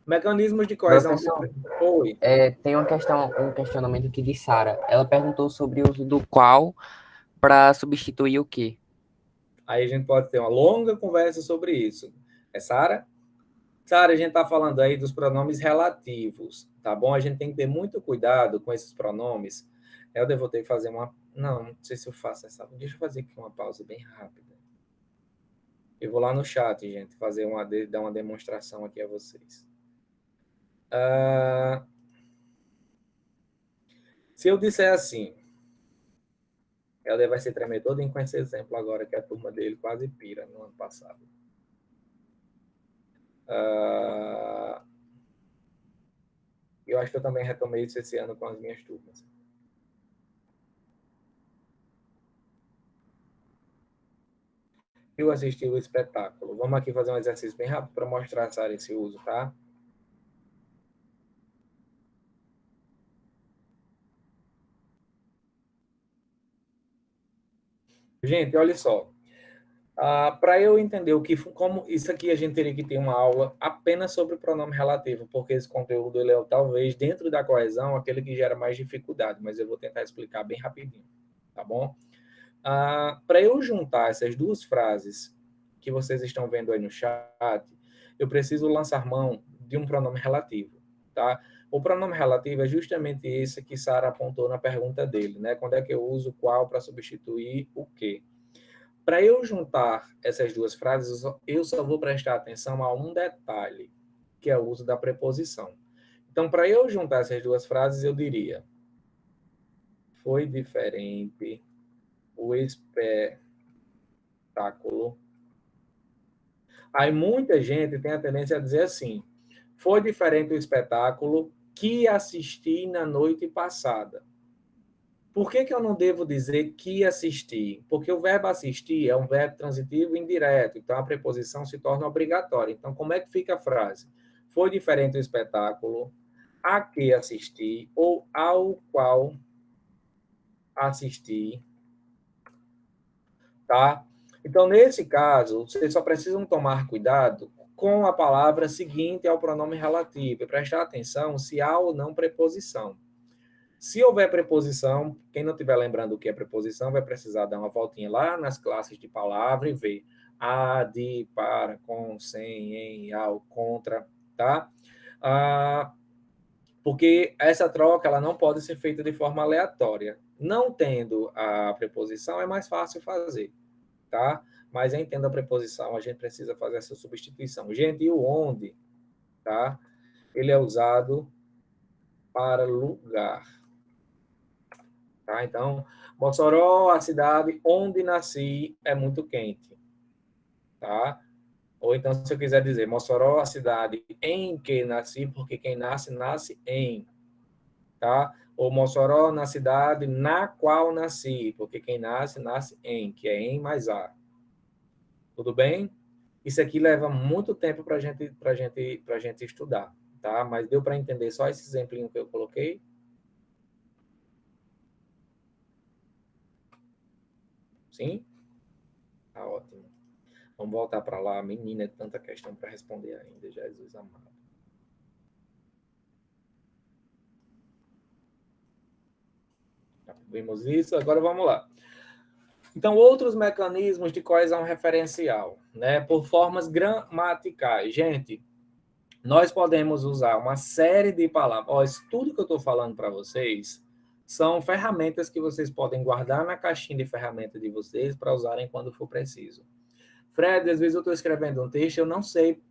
Mecanismos de coesão. Professor, Oi. tem um questionamento aqui de Sara. Ela perguntou sobre o uso do qual para substituir o que. Aí a gente pode ter uma longa conversa sobre isso. É Sara? Sara, a gente está falando aí dos pronomes relativos, tá bom? A gente tem que ter muito cuidado com esses pronomes. Eu devo ter que fazer uma... Não sei se eu faço essa... Deixa eu fazer aqui uma pausa bem rápida. Eu vou lá no chat, gente, dar uma demonstração aqui a vocês. Se eu disser assim, ela vai se tremer todo com esse exemplo agora, que a turma dele quase pira no ano passado. Eu acho que eu também retomei isso esse ano com as minhas turmas. Eu assisti o espetáculo. Vamos aqui fazer um exercício bem rápido para mostrar esse uso, tá? Gente, olha só. Para eu entender como isso aqui a gente teria que ter uma aula apenas sobre o pronome relativo, porque esse conteúdo ele é talvez dentro da coesão aquele que gera mais dificuldade, mas eu vou tentar explicar bem rapidinho, tá bom? Para eu juntar essas duas frases que vocês estão vendo aí no chat, eu preciso lançar mão de um pronome relativo, tá? O pronome relativo é justamente esse que Sara apontou na pergunta dele, né? Quando é que eu uso qual para substituir o quê? Para eu juntar essas duas frases, eu só vou prestar atenção a um detalhe, que é o uso da preposição. Então, para eu juntar essas duas frases, eu diria: foi diferente o espetáculo. Aí muita gente tem a tendência a dizer assim: foi diferente o espetáculo que assisti na noite passada. Por que eu não devo dizer que assisti? Porque o verbo assistir é um verbo transitivo indireto, então a preposição se torna obrigatória. Então, como é que fica a frase? Foi diferente o espetáculo a que assisti ou ao qual assisti, tá? Então, nesse caso, vocês só precisam tomar cuidado com a palavra seguinte ao pronome relativo e prestar atenção se há ou não preposição. Se houver preposição, quem não estiver lembrando o que é preposição, vai precisar dar uma voltinha lá nas classes de palavra e ver a, de, para, com, sem, em, ao, contra, tá? Porque essa troca ela não pode ser feita de forma aleatória. Não tendo a preposição, é mais fácil fazer, tá? Mas entendo a preposição, a gente precisa fazer essa substituição. Gente, e o onde, tá? Ele é usado para lugar. Tá? Então, Mossoró, a cidade onde nasci, é muito quente. Tá? Ou então, se eu quiser dizer, Mossoró, a cidade em que nasci, porque quem nasce, nasce em. Tá? Ou Mossoró, na cidade na qual nasci, porque quem nasce, nasce em, que é em mais a. Tudo bem? Isso aqui leva muito tempo para gente estudar, tá? Mas deu para entender só esse exemplinho que eu coloquei? Sim? Tá ótimo. Vamos voltar para lá. Menina, é tanta questão para responder ainda, Jesus amado. Já vimos isso, agora vamos lá. Então, outros mecanismos de coesão referencial, né? Por formas gramaticais. Gente, nós podemos usar uma série de palavras. Ó, isso tudo que eu estou falando para vocês são ferramentas que vocês podem guardar na caixinha de ferramenta de vocês para usarem quando for preciso. Fred, às vezes eu estou escrevendo um texto, eu não sei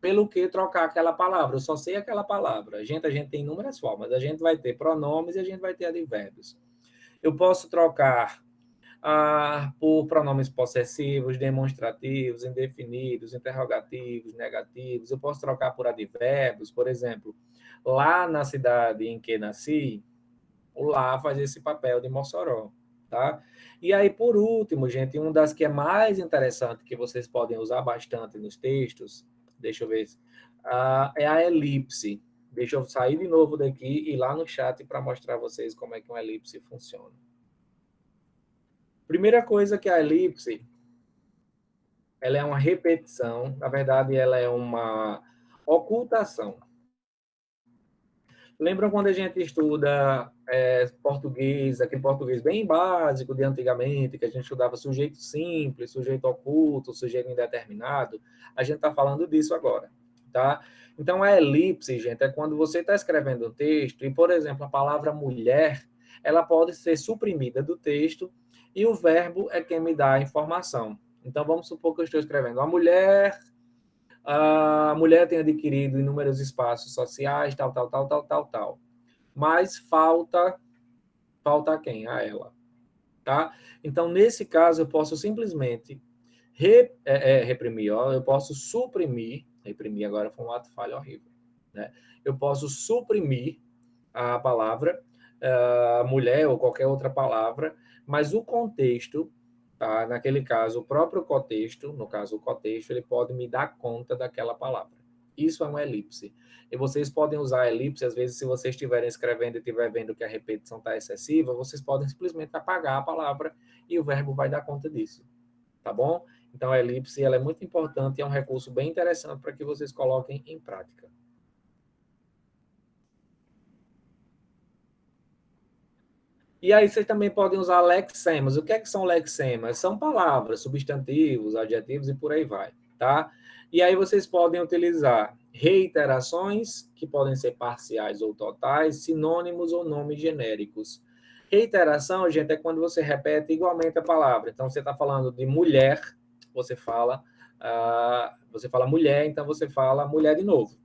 pelo que trocar aquela palavra, eu só sei aquela palavra. A gente tem inúmeras formas, a gente vai ter pronomes e a gente vai ter advérbios. Eu posso trocar por pronomes possessivos, demonstrativos, indefinidos, interrogativos, negativos. Eu posso trocar por advérbios, por exemplo, lá na cidade em que nasci, o lá faz esse papel de Mossoró, tá? E aí, por último, gente, uma das que é mais interessante, que vocês podem usar bastante nos textos, deixa eu ver, é a elipse. Deixa eu sair de novo daqui e ir lá no chat para mostrar a vocês como é que uma elipse funciona. Primeira coisa que a elipse, ela é uma repetição, na verdade, ela é uma ocultação. Lembram quando a gente estuda português, aquele português bem básico de antigamente, que a gente estudava sujeito simples, sujeito oculto, sujeito indeterminado? A gente está falando disso agora, tá? Então, a elipse, gente, é quando você está escrevendo um texto e, por exemplo, a palavra mulher, ela pode ser suprimida do texto e o verbo é quem me dá a informação. Então, vamos supor que eu estou escrevendo a mulher tem adquirido inúmeros espaços sociais, tal. Mas falta quem? A ela, tá? Então, nesse caso, eu posso simplesmente reprimir, eu posso suprimir, reprimir agora foi um ato falho horrível, né? Eu posso suprimir a palavra mulher ou qualquer outra palavra, mas o contexto, tá? Naquele caso, o próprio contexto, no caso o contexto, ele pode me dar conta daquela palavra. Isso é uma elipse. E vocês podem usar a elipse, às vezes, se vocês estiverem escrevendo e estiver vendo que a repetição está excessiva, vocês podem simplesmente apagar a palavra e o verbo vai dar conta disso. Tá bom? Então, a elipse ela é muito importante e é um recurso bem interessante para que vocês coloquem em prática. E aí vocês também podem usar lexemas. O que é que são lexemas? São palavras, substantivos, adjetivos e por aí vai, tá? E aí vocês podem utilizar reiterações, que podem ser parciais ou totais, sinônimos ou nomes genéricos. Reiteração, gente, é quando você repete igualmente a palavra. Então, você está falando de mulher, você fala mulher, então você fala mulher de novo.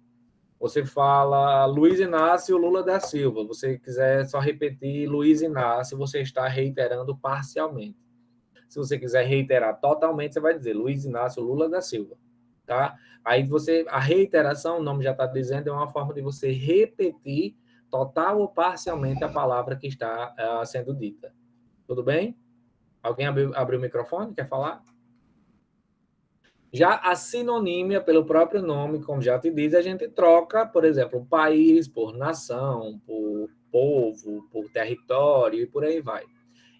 Você fala Luiz Inácio Lula da Silva. Você quiser só repetir Luiz Inácio, você está reiterando parcialmente. Se você quiser reiterar totalmente, você vai dizer Luiz Inácio Lula da Silva, tá? Aí a reiteração, o nome já está dizendo, é uma forma de você repetir total ou parcialmente a palavra que está sendo dita. Tudo bem? Alguém abriu o microfone? Quer falar? Já a sinonímia, pelo próprio nome, como já te diz, a gente troca, por exemplo, país por nação, por povo, por território e por aí vai.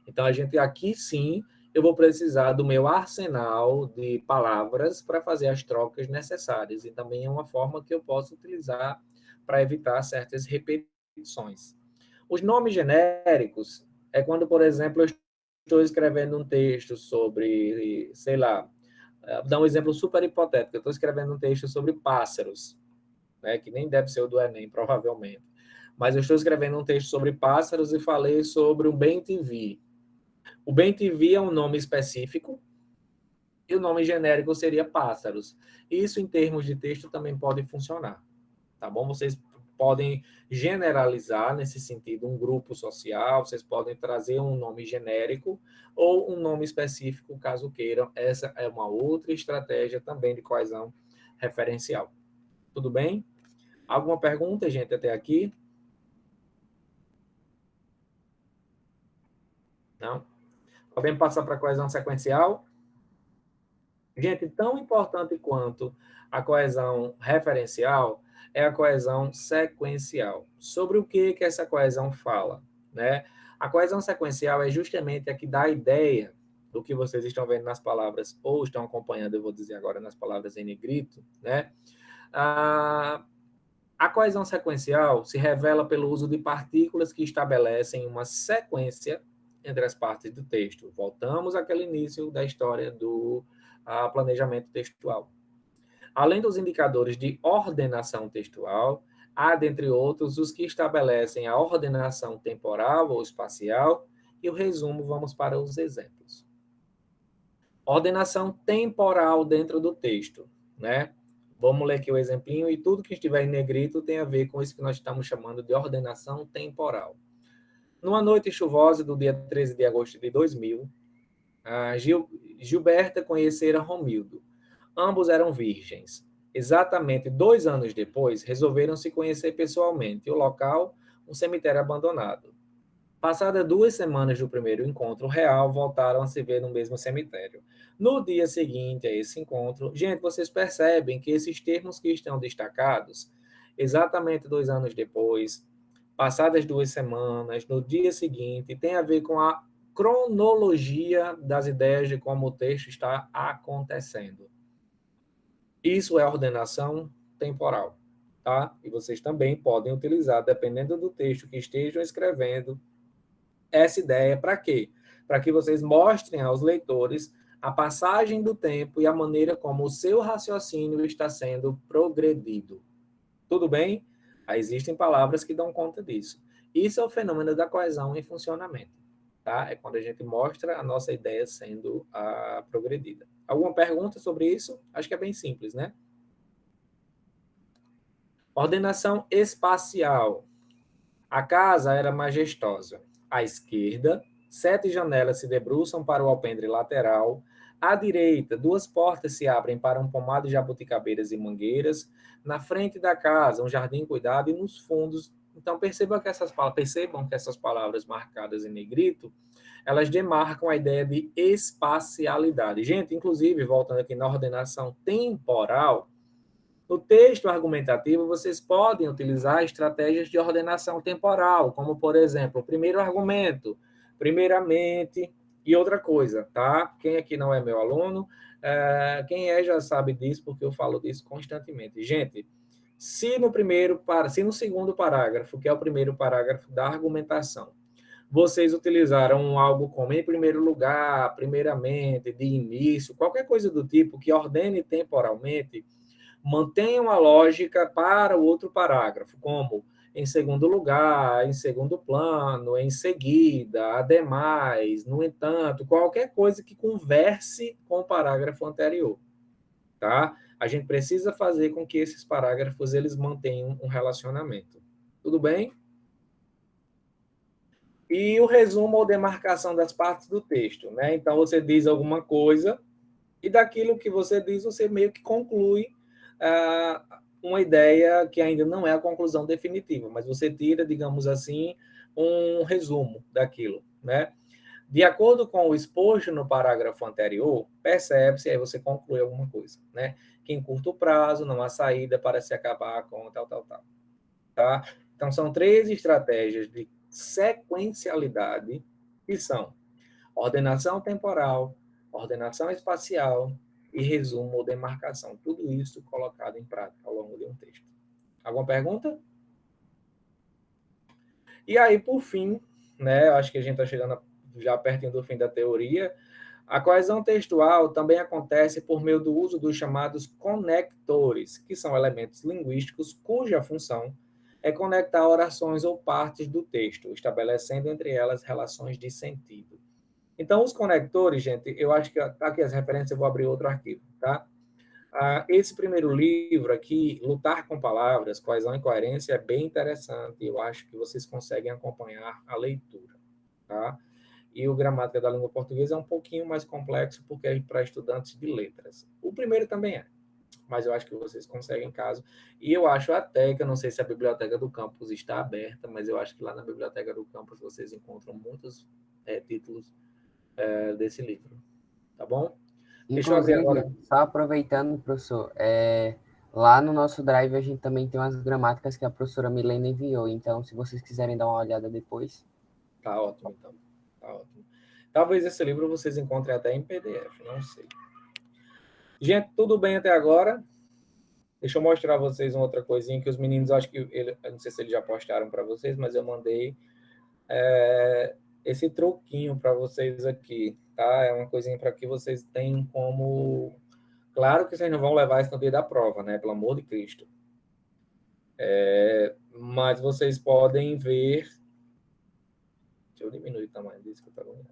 Então, a gente aqui sim, eu vou precisar do meu arsenal de palavras para fazer as trocas necessárias. E também é uma forma que eu posso utilizar para evitar certas repetições. Os nomes genéricos é quando, por exemplo, eu estou escrevendo um texto sobre, sei lá, vou dar um exemplo super hipotético. Eu estou escrevendo um texto sobre pássaros, né, que nem deve ser o do Enem, provavelmente. Mas eu estou escrevendo um texto sobre pássaros e falei sobre o bem-te-vi. O bem-te-vi é um nome específico e o nome genérico seria pássaros. Isso, em termos de texto, também pode funcionar. Tá bom? Vocês podem generalizar, nesse sentido, um grupo social, vocês podem trazer um nome genérico ou um nome específico, caso queiram. Essa é uma outra estratégia também de coesão referencial. Tudo bem? Alguma pergunta, gente, até aqui? Não? Podemos passar para a coesão sequencial? Gente, tão importante quanto a coesão referencial é a coesão sequencial. Sobre o que essa coesão fala, né? A coesão sequencial é justamente a que dá a ideia do que vocês estão vendo nas palavras, ou estão acompanhando, eu vou dizer agora, nas palavras em negrito, né? A coesão sequencial se revela pelo uso de partículas que estabelecem uma sequência entre as partes do texto. Voltamos àquele início da história do planejamento textual. Além dos indicadores de ordenação textual, Há, dentre outros, os que estabelecem a ordenação temporal ou espacial, e o resumo, vamos para os exemplos. Ordenação temporal dentro do texto, né? Vamos ler aqui o exemplinho, e tudo que estiver em negrito tem a ver com isso que nós estamos chamando de ordenação temporal. Numa noite chuvosa do dia 13 de agosto de 2000, Gilberta conhecera Romildo. Ambos eram virgens. Exatamente 2 anos depois, resolveram se conhecer pessoalmente. O local, um cemitério abandonado. Passadas 2 semanas do primeiro encontro real, voltaram a se ver no mesmo cemitério. No dia seguinte a esse encontro, gente, vocês percebem que esses termos que estão destacados, exatamente 2 anos depois, passadas 2 semanas, no dia seguinte, tem a ver com a cronologia das ideias de como o texto está acontecendo. Isso é ordenação temporal, tá? E vocês também podem utilizar, dependendo do texto que estejam escrevendo, essa ideia para quê? Para que vocês mostrem aos leitores a passagem do tempo e a maneira como o seu raciocínio está sendo progredido. Tudo bem? Aí existem palavras que dão conta disso. Isso é o fenômeno da coesão em funcionamento. Tá? É quando a gente mostra a nossa ideia sendo progredida. Alguma pergunta sobre isso? Acho que é bem simples, né? Ordenação espacial. A casa era majestosa. À esquerda, 7 janelas se debruçam para o alpendre lateral. À direita, 2 portas se abrem para um pomar de jabuticabeiras e mangueiras. Na frente da casa, um jardim cuidado e nos fundos. Então, percebam que essas palavras marcadas em negrito, elas demarcam a ideia de espacialidade. Gente, inclusive, voltando aqui na ordenação temporal, no texto argumentativo, vocês podem utilizar estratégias de ordenação temporal, como, por exemplo, o primeiro argumento, primeiramente, e outra coisa, tá? Quem aqui não é meu aluno, quem é já sabe disso, porque eu falo disso constantemente. Gente, se no segundo parágrafo, que é o primeiro parágrafo da argumentação, vocês utilizaram algo como em primeiro lugar, primeiramente, de início, qualquer coisa do tipo que ordene temporalmente, mantenham a lógica para o outro parágrafo, como em segundo lugar, em segundo plano, em seguida, ademais, no entanto, qualquer coisa que converse com o parágrafo anterior, tá? A gente precisa fazer com que esses parágrafos eles mantenham um relacionamento. Tudo bem? E o resumo ou demarcação das partes do texto, né? Então você diz alguma coisa e daquilo que você diz você meio que conclui uma ideia que ainda não é a conclusão definitiva, mas você tira, digamos assim, um resumo daquilo, né? De acordo com o exposto no parágrafo anterior, percebe-se, aí você conclui alguma coisa, né? Que em curto prazo não há saída para se acabar com tal, tá? Então, são 3 estratégias de sequencialidade que são ordenação temporal, ordenação espacial e resumo ou demarcação. Tudo isso colocado em prática ao longo de um texto. Alguma pergunta? E aí, por fim, né, acho que a gente está chegando já pertinho do fim da teoria, a coesão textual também acontece por meio do uso dos chamados conectores, que são elementos linguísticos cuja função é conectar orações ou partes do texto, estabelecendo entre elas relações de sentido. Então, os conectores, gente, eu acho que tá aqui as referências, eu vou abrir outro arquivo, tá? Esse primeiro livro aqui, Lutar com Palavras, Coesão e Coerência, é bem interessante. Eu acho que vocês conseguem acompanhar a leitura, tá? E o Gramática da Língua Portuguesa é um pouquinho mais complexo, porque é para estudantes de letras. O primeiro também é, mas eu acho que vocês conseguem em casa. E eu acho até que, eu não sei se a biblioteca do campus está aberta, mas eu acho que lá na biblioteca do campus vocês encontram muitos títulos desse livro, tá bom? Deixa eu abrir Inclusive, agora. só aproveitando, professor, lá no nosso Drive a gente também tem umas gramáticas que a professora Milena enviou, então se vocês quiserem dar uma olhada depois. Tá ótimo, então. Tá ótimo. Talvez esse livro vocês encontrem até em PDF, não sei. Gente, tudo bem até agora? Deixa eu mostrar a vocês uma outra coisinha que os meninos, acho que eu não sei se eles já postaram para vocês, mas eu mandei esse truquinho para vocês aqui, tá? É uma coisinha para que vocês tenham como... Claro que vocês não vão levar isso no dia da prova, né? Pelo amor de Cristo. Mas vocês podem ver... Deixa eu diminuir o tamanho disso que eu estou olhando.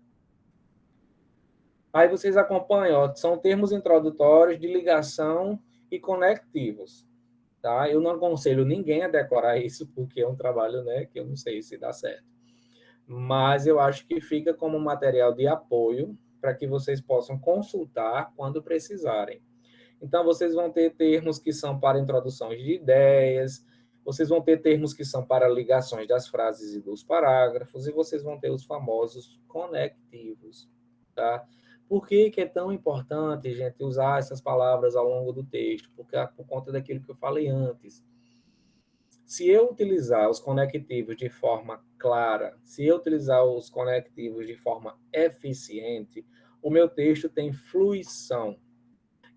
Aí vocês acompanham, ó, são termos introdutórios de ligação e conectivos. Tá? Eu não aconselho ninguém a decorar isso, porque é um trabalho, né, que eu não sei se dá certo. Mas eu acho que fica como material de apoio para que vocês possam consultar quando precisarem. Então, vocês vão ter termos que são para introduções de ideias, vocês vão ter termos que são para ligações das frases e dos parágrafos, e vocês vão ter os famosos conectivos. Tá? Por que é tão importante, gente, usar essas palavras ao longo do texto? Porque por conta daquilo que eu falei antes. Se eu utilizar os conectivos de forma clara, se eu utilizar os conectivos de forma eficiente, o meu texto tem fluição.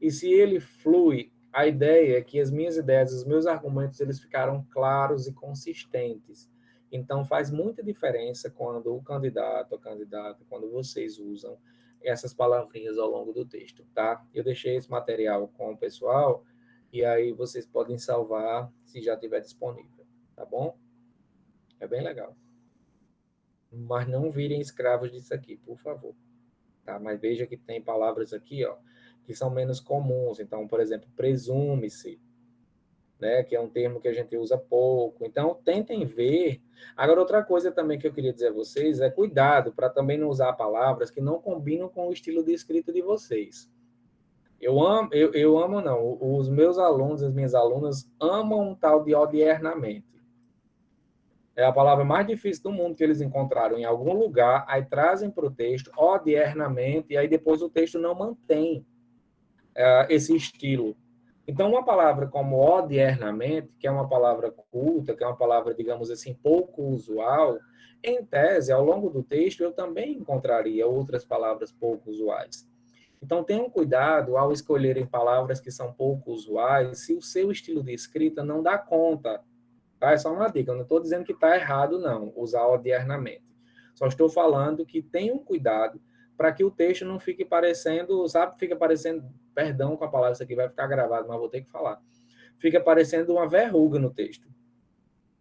E se ele flui, a ideia é que as minhas ideias, os meus argumentos, eles ficaram claros e consistentes. Então, faz muita diferença quando o candidato, a candidata, quando vocês usam essas palavrinhas ao longo do texto, tá? Eu deixei esse material com o pessoal e aí vocês podem salvar se já estiver disponível, tá bom? É bem legal. Mas não virem escravos disso aqui, por favor. Tá? Mas veja que tem palavras aqui, ó, que são menos comuns. Então, por exemplo, presume-se, né, que é um termo que a gente usa pouco. Então, tentem ver. Agora, outra coisa também que eu queria dizer a vocês é cuidado para também não usar palavras que não combinam com o estilo de escrita de vocês. Eu amo, não. Os meus alunos, as minhas alunas, amam um tal de odiernamente. É a palavra mais difícil do mundo que eles encontraram em algum lugar, aí trazem para o texto odiernamente, e aí depois o texto não mantém esse estilo. Então, uma palavra como odiernamente, que é uma palavra culta, que é uma palavra, digamos assim, pouco usual, em tese, ao longo do texto, eu também encontraria outras palavras pouco usuais. Então, tenham cuidado ao escolherem palavras que são pouco usuais, se o seu estilo de escrita não dá conta. Tá? É só uma dica, eu não estou dizendo que está errado, não, usar odiernamente. Só estou falando que tenham cuidado para que o texto não fique parecendo, sabe, fica parecendo, perdão com a palavra, isso aqui vai ficar gravado, mas vou ter que falar. Fica parecendo uma verruga no texto.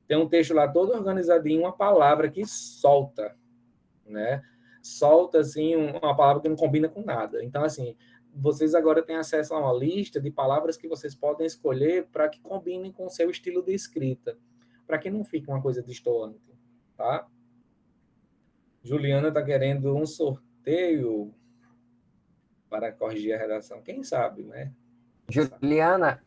Tem um texto lá todo organizadinho, uma palavra que solta, né? Solta, assim, uma palavra que não combina com nada. Então, assim, vocês agora têm acesso a uma lista de palavras que vocês podem escolher para que combinem com o seu estilo de escrita, para que não fique uma coisa destoante, tá? Juliana está querendo um sorteio para corrigir a redação. Quem sabe, né? Quem sabe. Juliana,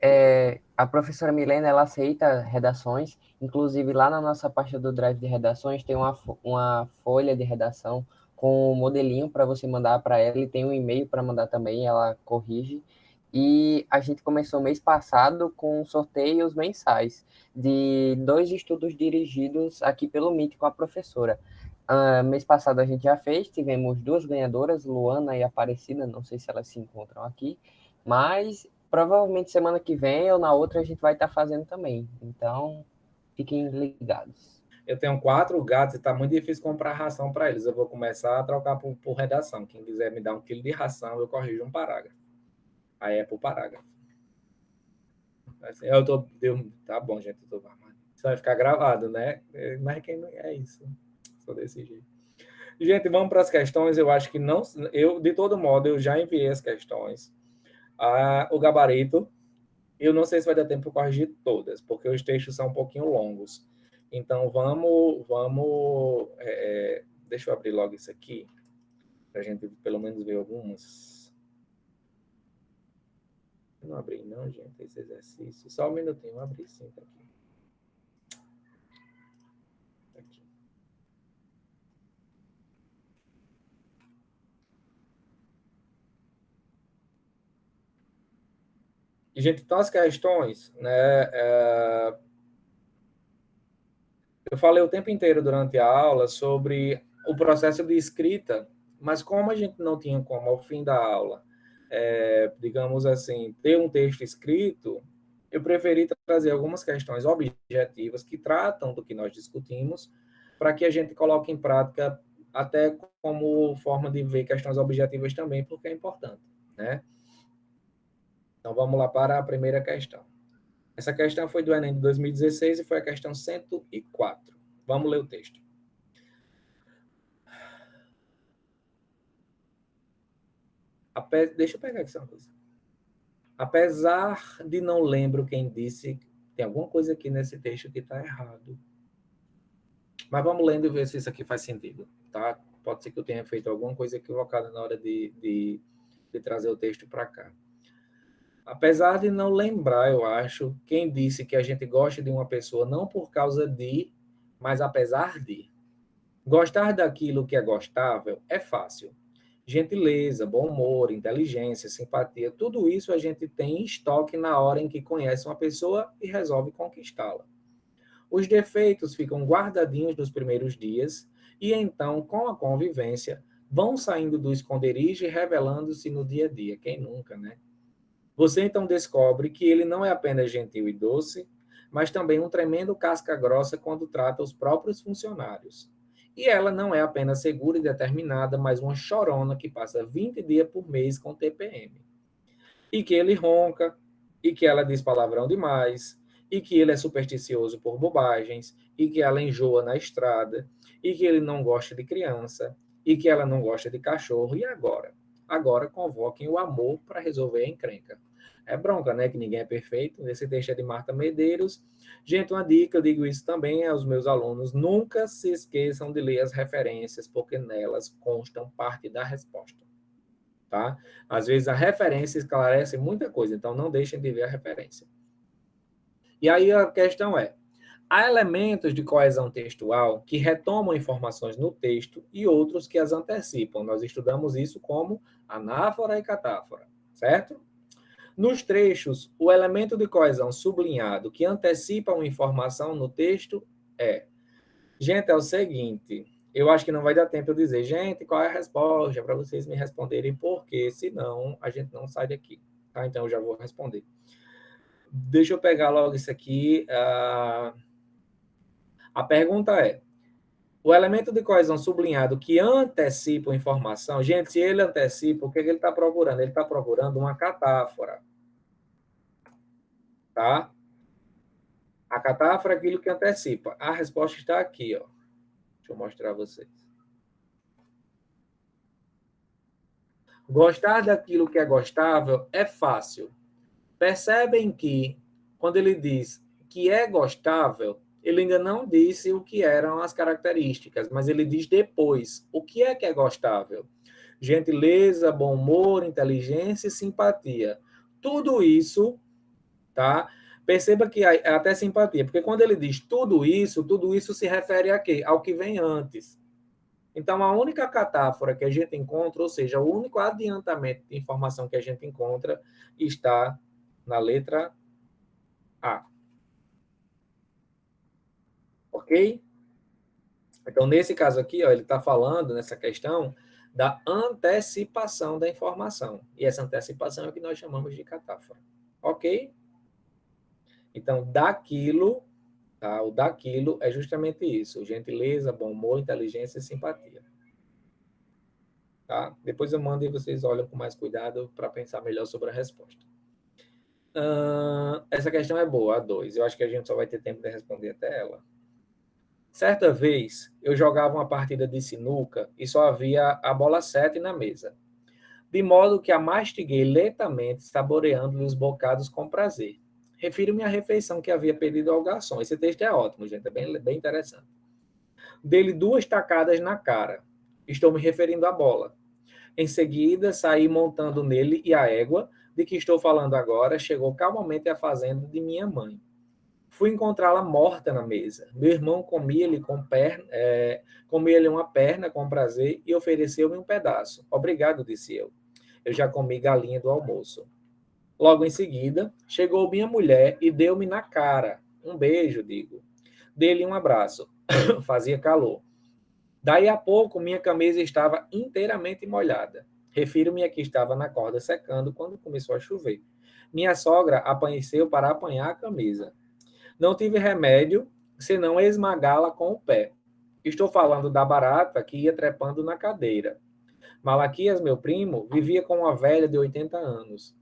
a professora Milena, ela aceita redações, inclusive lá na nossa pasta do Drive de redações tem uma folha de redação com um modelinho para você mandar para ela e tem um e-mail para mandar também, ela corrige. E a gente começou mês passado com sorteios mensais de 2 estudos dirigidos aqui pelo Meet com a professora. Mês passado a gente já fez, tivemos 2 ganhadoras, Luana e Aparecida, não sei se elas se encontram aqui, mas provavelmente semana que vem ou na outra a gente vai estar fazendo também. Então, fiquem ligados. Eu tenho 4 gatos e está muito difícil comprar ração para eles. Eu vou começar a trocar por redação. Quem quiser me dar 1 quilo de ração, eu corrijo um parágrafo. Aí é por parágrafo. Assim, tá bom, gente. Isso vai ficar gravado, né? Mas quem não é isso? Sou desse jeito. Gente, vamos para as questões. Eu acho que não. De todo modo, eu já enviei as questões. O gabarito, eu não sei se vai dar tempo para corrigir todas, porque os textos são um pouquinho longos. Então, deixa eu abrir logo isso aqui, para a gente pelo menos ver algumas. Não abri, não, gente, esse exercício. Só um minutinho, abri sim, tá aqui. E, gente, então as questões, né? Eu falei o tempo inteiro durante a aula sobre o processo de escrita, mas como a gente não tinha como, ao fim da aula, digamos assim, ter um texto escrito, eu preferi trazer algumas questões objetivas que tratam do que nós discutimos, para que a gente coloque em prática até como forma de ver questões objetivas também, porque é importante, né? Então, vamos lá para a primeira questão. Essa questão foi do Enem de 2016 e foi a questão 104. Vamos ler o texto. Deixa eu pegar aqui uma coisa. Apesar de não lembro quem disse, tem alguma coisa aqui nesse texto que está errado. Mas vamos lendo e ver se isso aqui faz sentido, tá? Pode ser que eu tenha feito alguma coisa equivocada na hora de trazer o texto para cá. Apesar de não lembrar, eu acho, quem disse que a gente gosta de uma pessoa não por causa de, mas apesar de. Gostar daquilo que é gostável é fácil. Gentileza, bom humor, inteligência, simpatia, tudo isso a gente tem em estoque na hora em que conhece uma pessoa e resolve conquistá-la. Os defeitos ficam guardadinhos nos primeiros dias e então, com a convivência, vão saindo do esconderijo e revelando-se no dia a dia. Quem nunca, né? Você então descobre que ele não é apenas gentil e doce, mas também um tremendo casca-grossa quando trata os próprios funcionários. E ela não é apenas segura e determinada, mas uma chorona que passa 20 dias por mês com TPM. E que ele ronca, e que ela diz palavrão demais, e que ele é supersticioso por bobagens, e que ela enjoa na estrada, e que ele não gosta de criança, e que ela não gosta de cachorro. E agora? Agora convoquem o amor para resolver a encrenca. É bronca, né? Que ninguém é perfeito. Esse texto é de Marta Medeiros. Gente, uma dica, eu digo isso também aos meus alunos: nunca se esqueçam de ler as referências, porque nelas constam parte da resposta. Tá? Às vezes a referência esclarece muita coisa, então não deixem de ver a referência. E aí a questão é: há elementos de coesão textual que retomam informações no texto e outros que as antecipam. Nós estudamos isso como anáfora e catáfora, certo? Nos trechos, o elemento de coesão sublinhado que antecipa uma informação no texto é... Gente, é o seguinte, eu acho que não vai dar tempo eu dizer, gente, qual é a resposta, para vocês me responderem por quê, senão a gente não sai daqui. Tá? Então, eu já vou responder. Deixa eu pegar logo isso aqui. A pergunta é: o elemento de coesão sublinhado que antecipa a informação, gente, se ele antecipa, o que ele está procurando? Ele está procurando uma catáfora. Tá? A catáfora é aquilo que antecipa. A resposta está aqui, ó. Deixa eu mostrar a vocês. Gostar daquilo que é gostável é fácil. Percebem que, quando ele diz que é gostável, ele ainda não disse o que eram as características, mas ele diz depois o que é gostável. Gentileza, bom humor, inteligência e simpatia. Tudo isso, tá? Perceba que é até simpatia, porque quando ele diz tudo isso se refere a quê? Ao que vem antes. Então, a única catáfora que a gente encontra, ou seja, o único adiantamento de informação que a gente encontra, está na letra A. Ok? Então, nesse caso aqui, ó, ele está falando, nessa questão, da antecipação da informação. E essa antecipação é o que nós chamamos de catáfora. Ok? Então, daquilo, tá? O daquilo é justamente isso: gentileza, bom humor, inteligência e simpatia. Tá? Depois eu mando e vocês olham com mais cuidado para pensar melhor sobre a resposta. Essa questão é boa, a 2. Eu acho que a gente só vai ter tempo de responder até ela. Certa vez, eu jogava uma partida de sinuca e só havia a bola 7 na mesa, de modo que a mastiguei lentamente, saboreando os bocados com prazer. Refiro-me à refeição que havia pedido ao garçom. Esse texto é ótimo, gente, é bem interessante. Dei-lhe 2 tacadas na cara. Estou me referindo à bola. Em seguida, saí montando nele e a égua, de que estou falando agora, chegou calmamente à fazenda de minha mãe. Fui encontrá-la morta na mesa. Meu irmão comia-lhe uma perna com prazer e ofereceu-me um pedaço. Obrigado, disse eu. Eu já comi galinha do almoço. Logo em seguida, chegou minha mulher e deu-me na cara. Um beijo, digo. Dei-lhe um abraço. Fazia calor. Daí a pouco, minha camisa estava inteiramente molhada. Refiro-me a que estava na corda secando quando começou a chover. Minha sogra apareceu para apanhar a camisa. Não tive remédio, senão esmagá-la com o pé. Estou falando da barata que ia trepando na cadeira. Malaquias, meu primo, vivia com uma velha de 80 anos.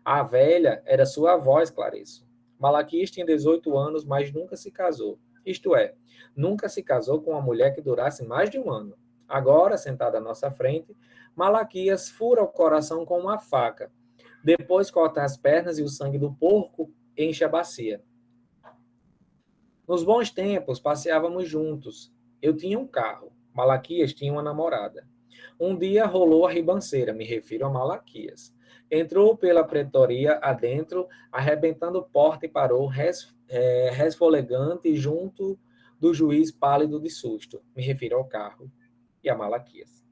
A velha era sua avó, esclareço. Malaquias tinha 18 anos, mas nunca se casou. Isto é, nunca se casou com uma mulher que durasse mais de um ano. Agora, sentada à nossa frente, Malaquias fura o coração com uma faca. Depois corta as pernas e o sangue do porco enche a bacia. Nos bons tempos, passeávamos juntos. Eu tinha um carro. Malaquias tinha uma namorada. Um dia rolou a ribanceira, me refiro a Malaquias. Entrou pela pretoria adentro, arrebentando porta e parou, resfolegante, junto do juiz pálido de susto. Me refiro ao carro e a Malaquias.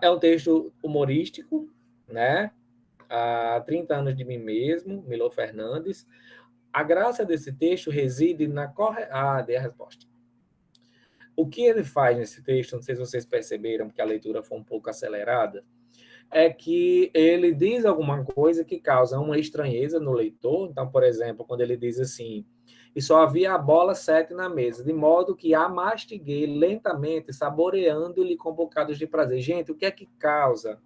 É um texto humorístico, né? Há 30 anos de mim mesmo, Milor Fernandes. A graça desse texto reside na dei a resposta. O que ele faz nesse texto, não sei se vocês perceberam, porque a leitura foi um pouco acelerada, é que ele diz alguma coisa que causa uma estranheza no leitor. Então, por exemplo, quando ele diz assim, e só havia a bola 7 na mesa, de modo que a mastiguei lentamente, saboreando-lhe com bocados de prazer. Gente, o que é que causa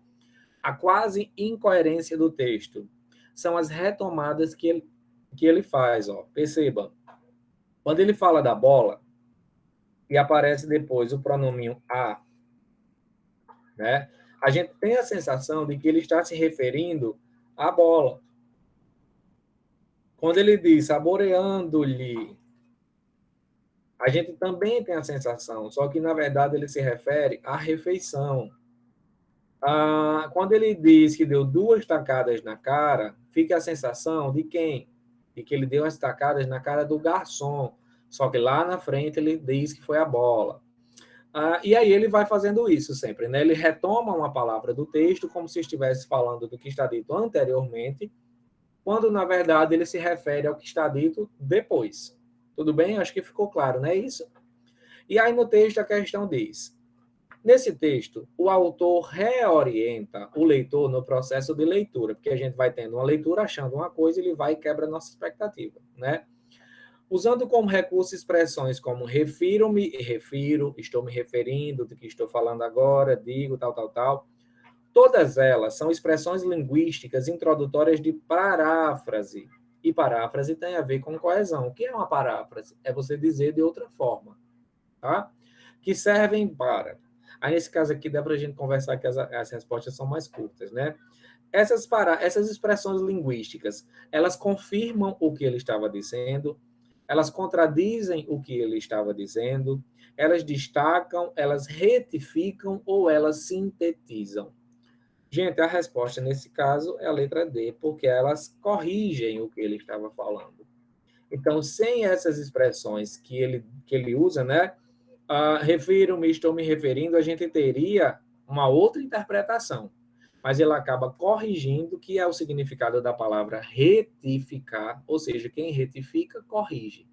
a quase incoerência do texto? São as retomadas que ele faz. Ó. Perceba, quando ele fala da bola, e aparece depois o pronome a, né? A gente tem a sensação de que ele está se referindo à bola. Quando ele diz saboreando-lhe, a gente também tem a sensação, só que na verdade ele se refere à refeição. Quando ele diz que deu 2 tacadas na cara, fica a sensação de quem? De que ele deu as tacadas na cara do garçom. Só que lá na frente ele diz que foi a bola. E aí ele vai fazendo isso sempre, né? Ele retoma uma palavra do texto como se estivesse falando do que está dito anteriormente, quando na verdade ele se refere ao que está dito depois. Tudo bem? Acho que ficou claro, não é isso? E aí no texto a questão diz: nesse texto, o autor reorienta o leitor no processo de leitura, porque a gente vai tendo uma leitura achando uma coisa, ele vai e quebra a nossa expectativa, né? Usando como recurso expressões como refiro-me e refiro, estou me referindo do que estou falando agora, digo, tal, tal, tal. Todas elas são expressões linguísticas introdutórias de paráfrase. E paráfrase tem a ver com coesão. O que é uma paráfrase? É você dizer de outra forma, tá? Que servem para... Aí, nesse caso aqui, dá para a gente conversar que as respostas são mais curtas, né? Essas expressões linguísticas, elas confirmam o que ele estava dizendo, elas contradizem o que ele estava dizendo, elas destacam, elas retificam ou elas sintetizam. Gente, a resposta nesse caso é a letra D, porque elas corrigem o que ele estava falando. Então, sem essas expressões que ele usa, né? Refiro-me, estou me referindo, a gente teria uma outra interpretação. Mas ele acaba corrigindo, que é o significado da palavra retificar, ou seja, quem retifica, corrige.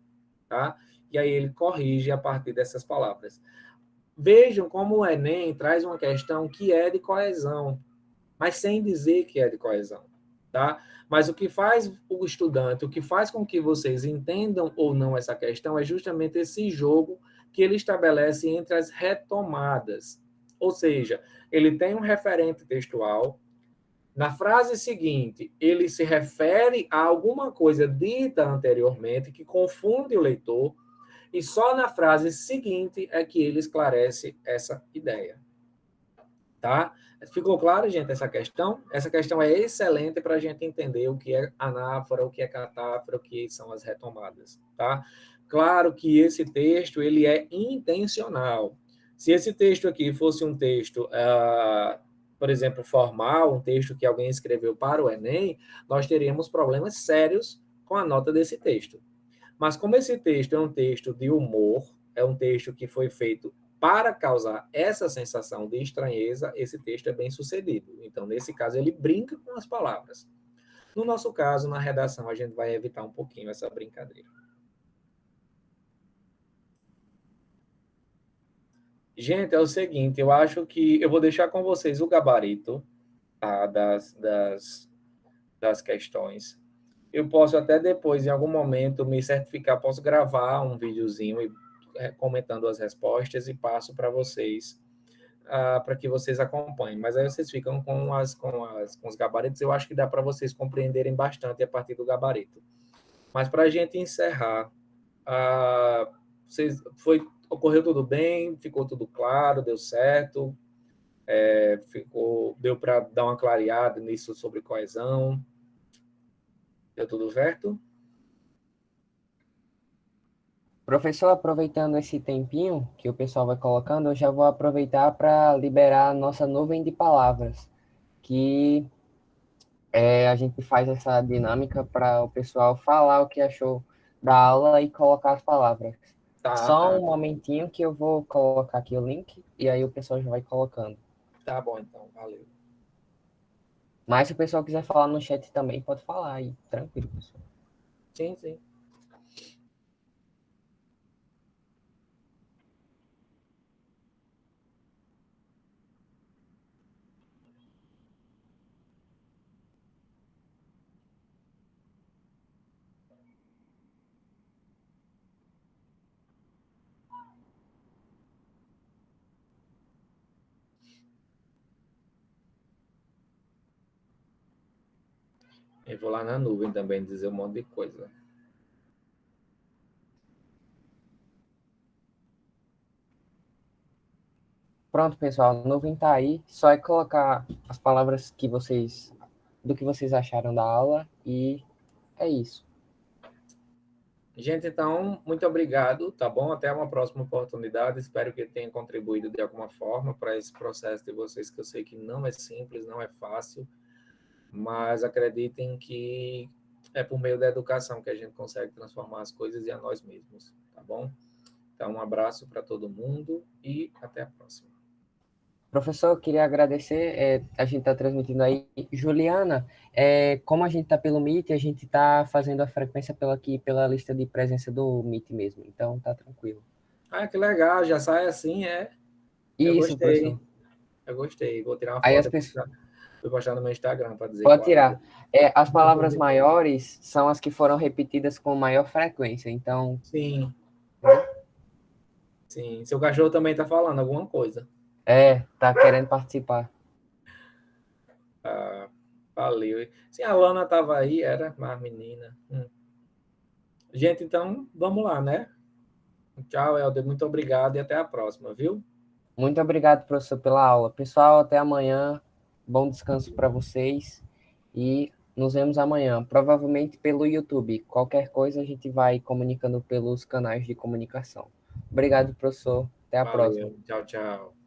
Tá? E aí ele corrige a partir dessas palavras. Vejam como o Enem traz uma questão que é de coesão, mas sem dizer que é de coesão. Tá? Mas o que faz o estudante, o que faz com que vocês entendam ou não essa questão é justamente esse jogo que ele estabelece entre as retomadas. Ou seja, ele tem um referente textual. Na frase seguinte, ele se refere a alguma coisa dita anteriormente que confunde o leitor, e só na frase seguinte é que ele esclarece essa ideia. Tá? Ficou claro, gente, essa questão? Essa questão é excelente para a gente entender o que é anáfora, o que é catáfora, o que são as retomadas. Tá? Claro que esse texto ele é intencional. Se esse texto aqui fosse um texto, por exemplo, formal, um texto que alguém escreveu para o Enem, nós teríamos problemas sérios com a nota desse texto. Mas como esse texto é um texto de humor, é um texto que foi feito para causar essa sensação de estranheza, esse texto é bem sucedido. Então, nesse caso, ele brinca com as palavras. No nosso caso, na redação, a gente vai evitar um pouquinho essa brincadeira. Gente, é o seguinte, eu acho que eu vou deixar com vocês o gabarito, tá, das questões. Eu posso até depois, em algum momento, me certificar, posso gravar um videozinho comentando as respostas e passo para vocês, para que vocês acompanhem. Mas aí vocês ficam com os gabaritos. Eu acho que dá para vocês compreenderem bastante a partir do gabarito. Mas para a gente encerrar, ocorreu tudo bem? Ficou tudo claro? Deu certo? Deu para dar uma clareada nisso sobre coesão? Deu tudo certo? Professor, aproveitando esse tempinho que o pessoal vai colocando, eu já vou aproveitar para liberar a nossa nuvem de palavras, que a gente faz essa dinâmica para o pessoal falar o que achou da aula e colocar as palavras. Tá, Só um tá. momentinho que eu vou colocar aqui o link e aí o pessoal já vai colocando. Tá bom, então. Valeu. Mas se o pessoal quiser falar no chat também, pode falar aí. Tranquilo, pessoal. Sim, sim. Eu vou lá na nuvem também dizer um monte de coisa. Pronto, pessoal, a nuvem tá aí. Só é colocar as palavras do que vocês acharam da aula e é isso. Gente, então, muito obrigado, tá bom? Até uma próxima oportunidade. Espero que tenha contribuído de alguma forma para esse processo de vocês, que eu sei que não é simples, não é fácil, mas acreditem que é por meio da educação que a gente consegue transformar as coisas e a nós mesmos, tá bom? Então, um abraço para todo mundo e até a próxima. Professor, eu queria agradecer, a gente está transmitindo aí. Juliana, como a gente está pelo Meet, a gente está fazendo a frequência pela lista de presença do Meet mesmo, então tá tranquilo. Ah, que legal, já sai assim, é? Eu Isso, gostei, professor. eu gostei. Vou tirar uma Aí foto as e pessoas. vou postar no meu Instagram para dizer Pode qual é. tirar. As palavras maiores são as que foram repetidas com maior frequência, então. Sim, sim. Seu cachorro também está falando alguma coisa. Tá querendo participar. Ah, valeu. Sim, a Lana estava aí, era uma menina. Gente, então, vamos lá, né? Tchau, Helder. Muito obrigado e até a próxima, viu? Muito obrigado, professor, pela aula. Pessoal, até amanhã. Bom descanso para vocês e nos vemos amanhã, provavelmente pelo YouTube. Qualquer coisa a gente vai comunicando pelos canais de comunicação. Obrigado, professor. Até a próxima. Valeu. Tchau, tchau.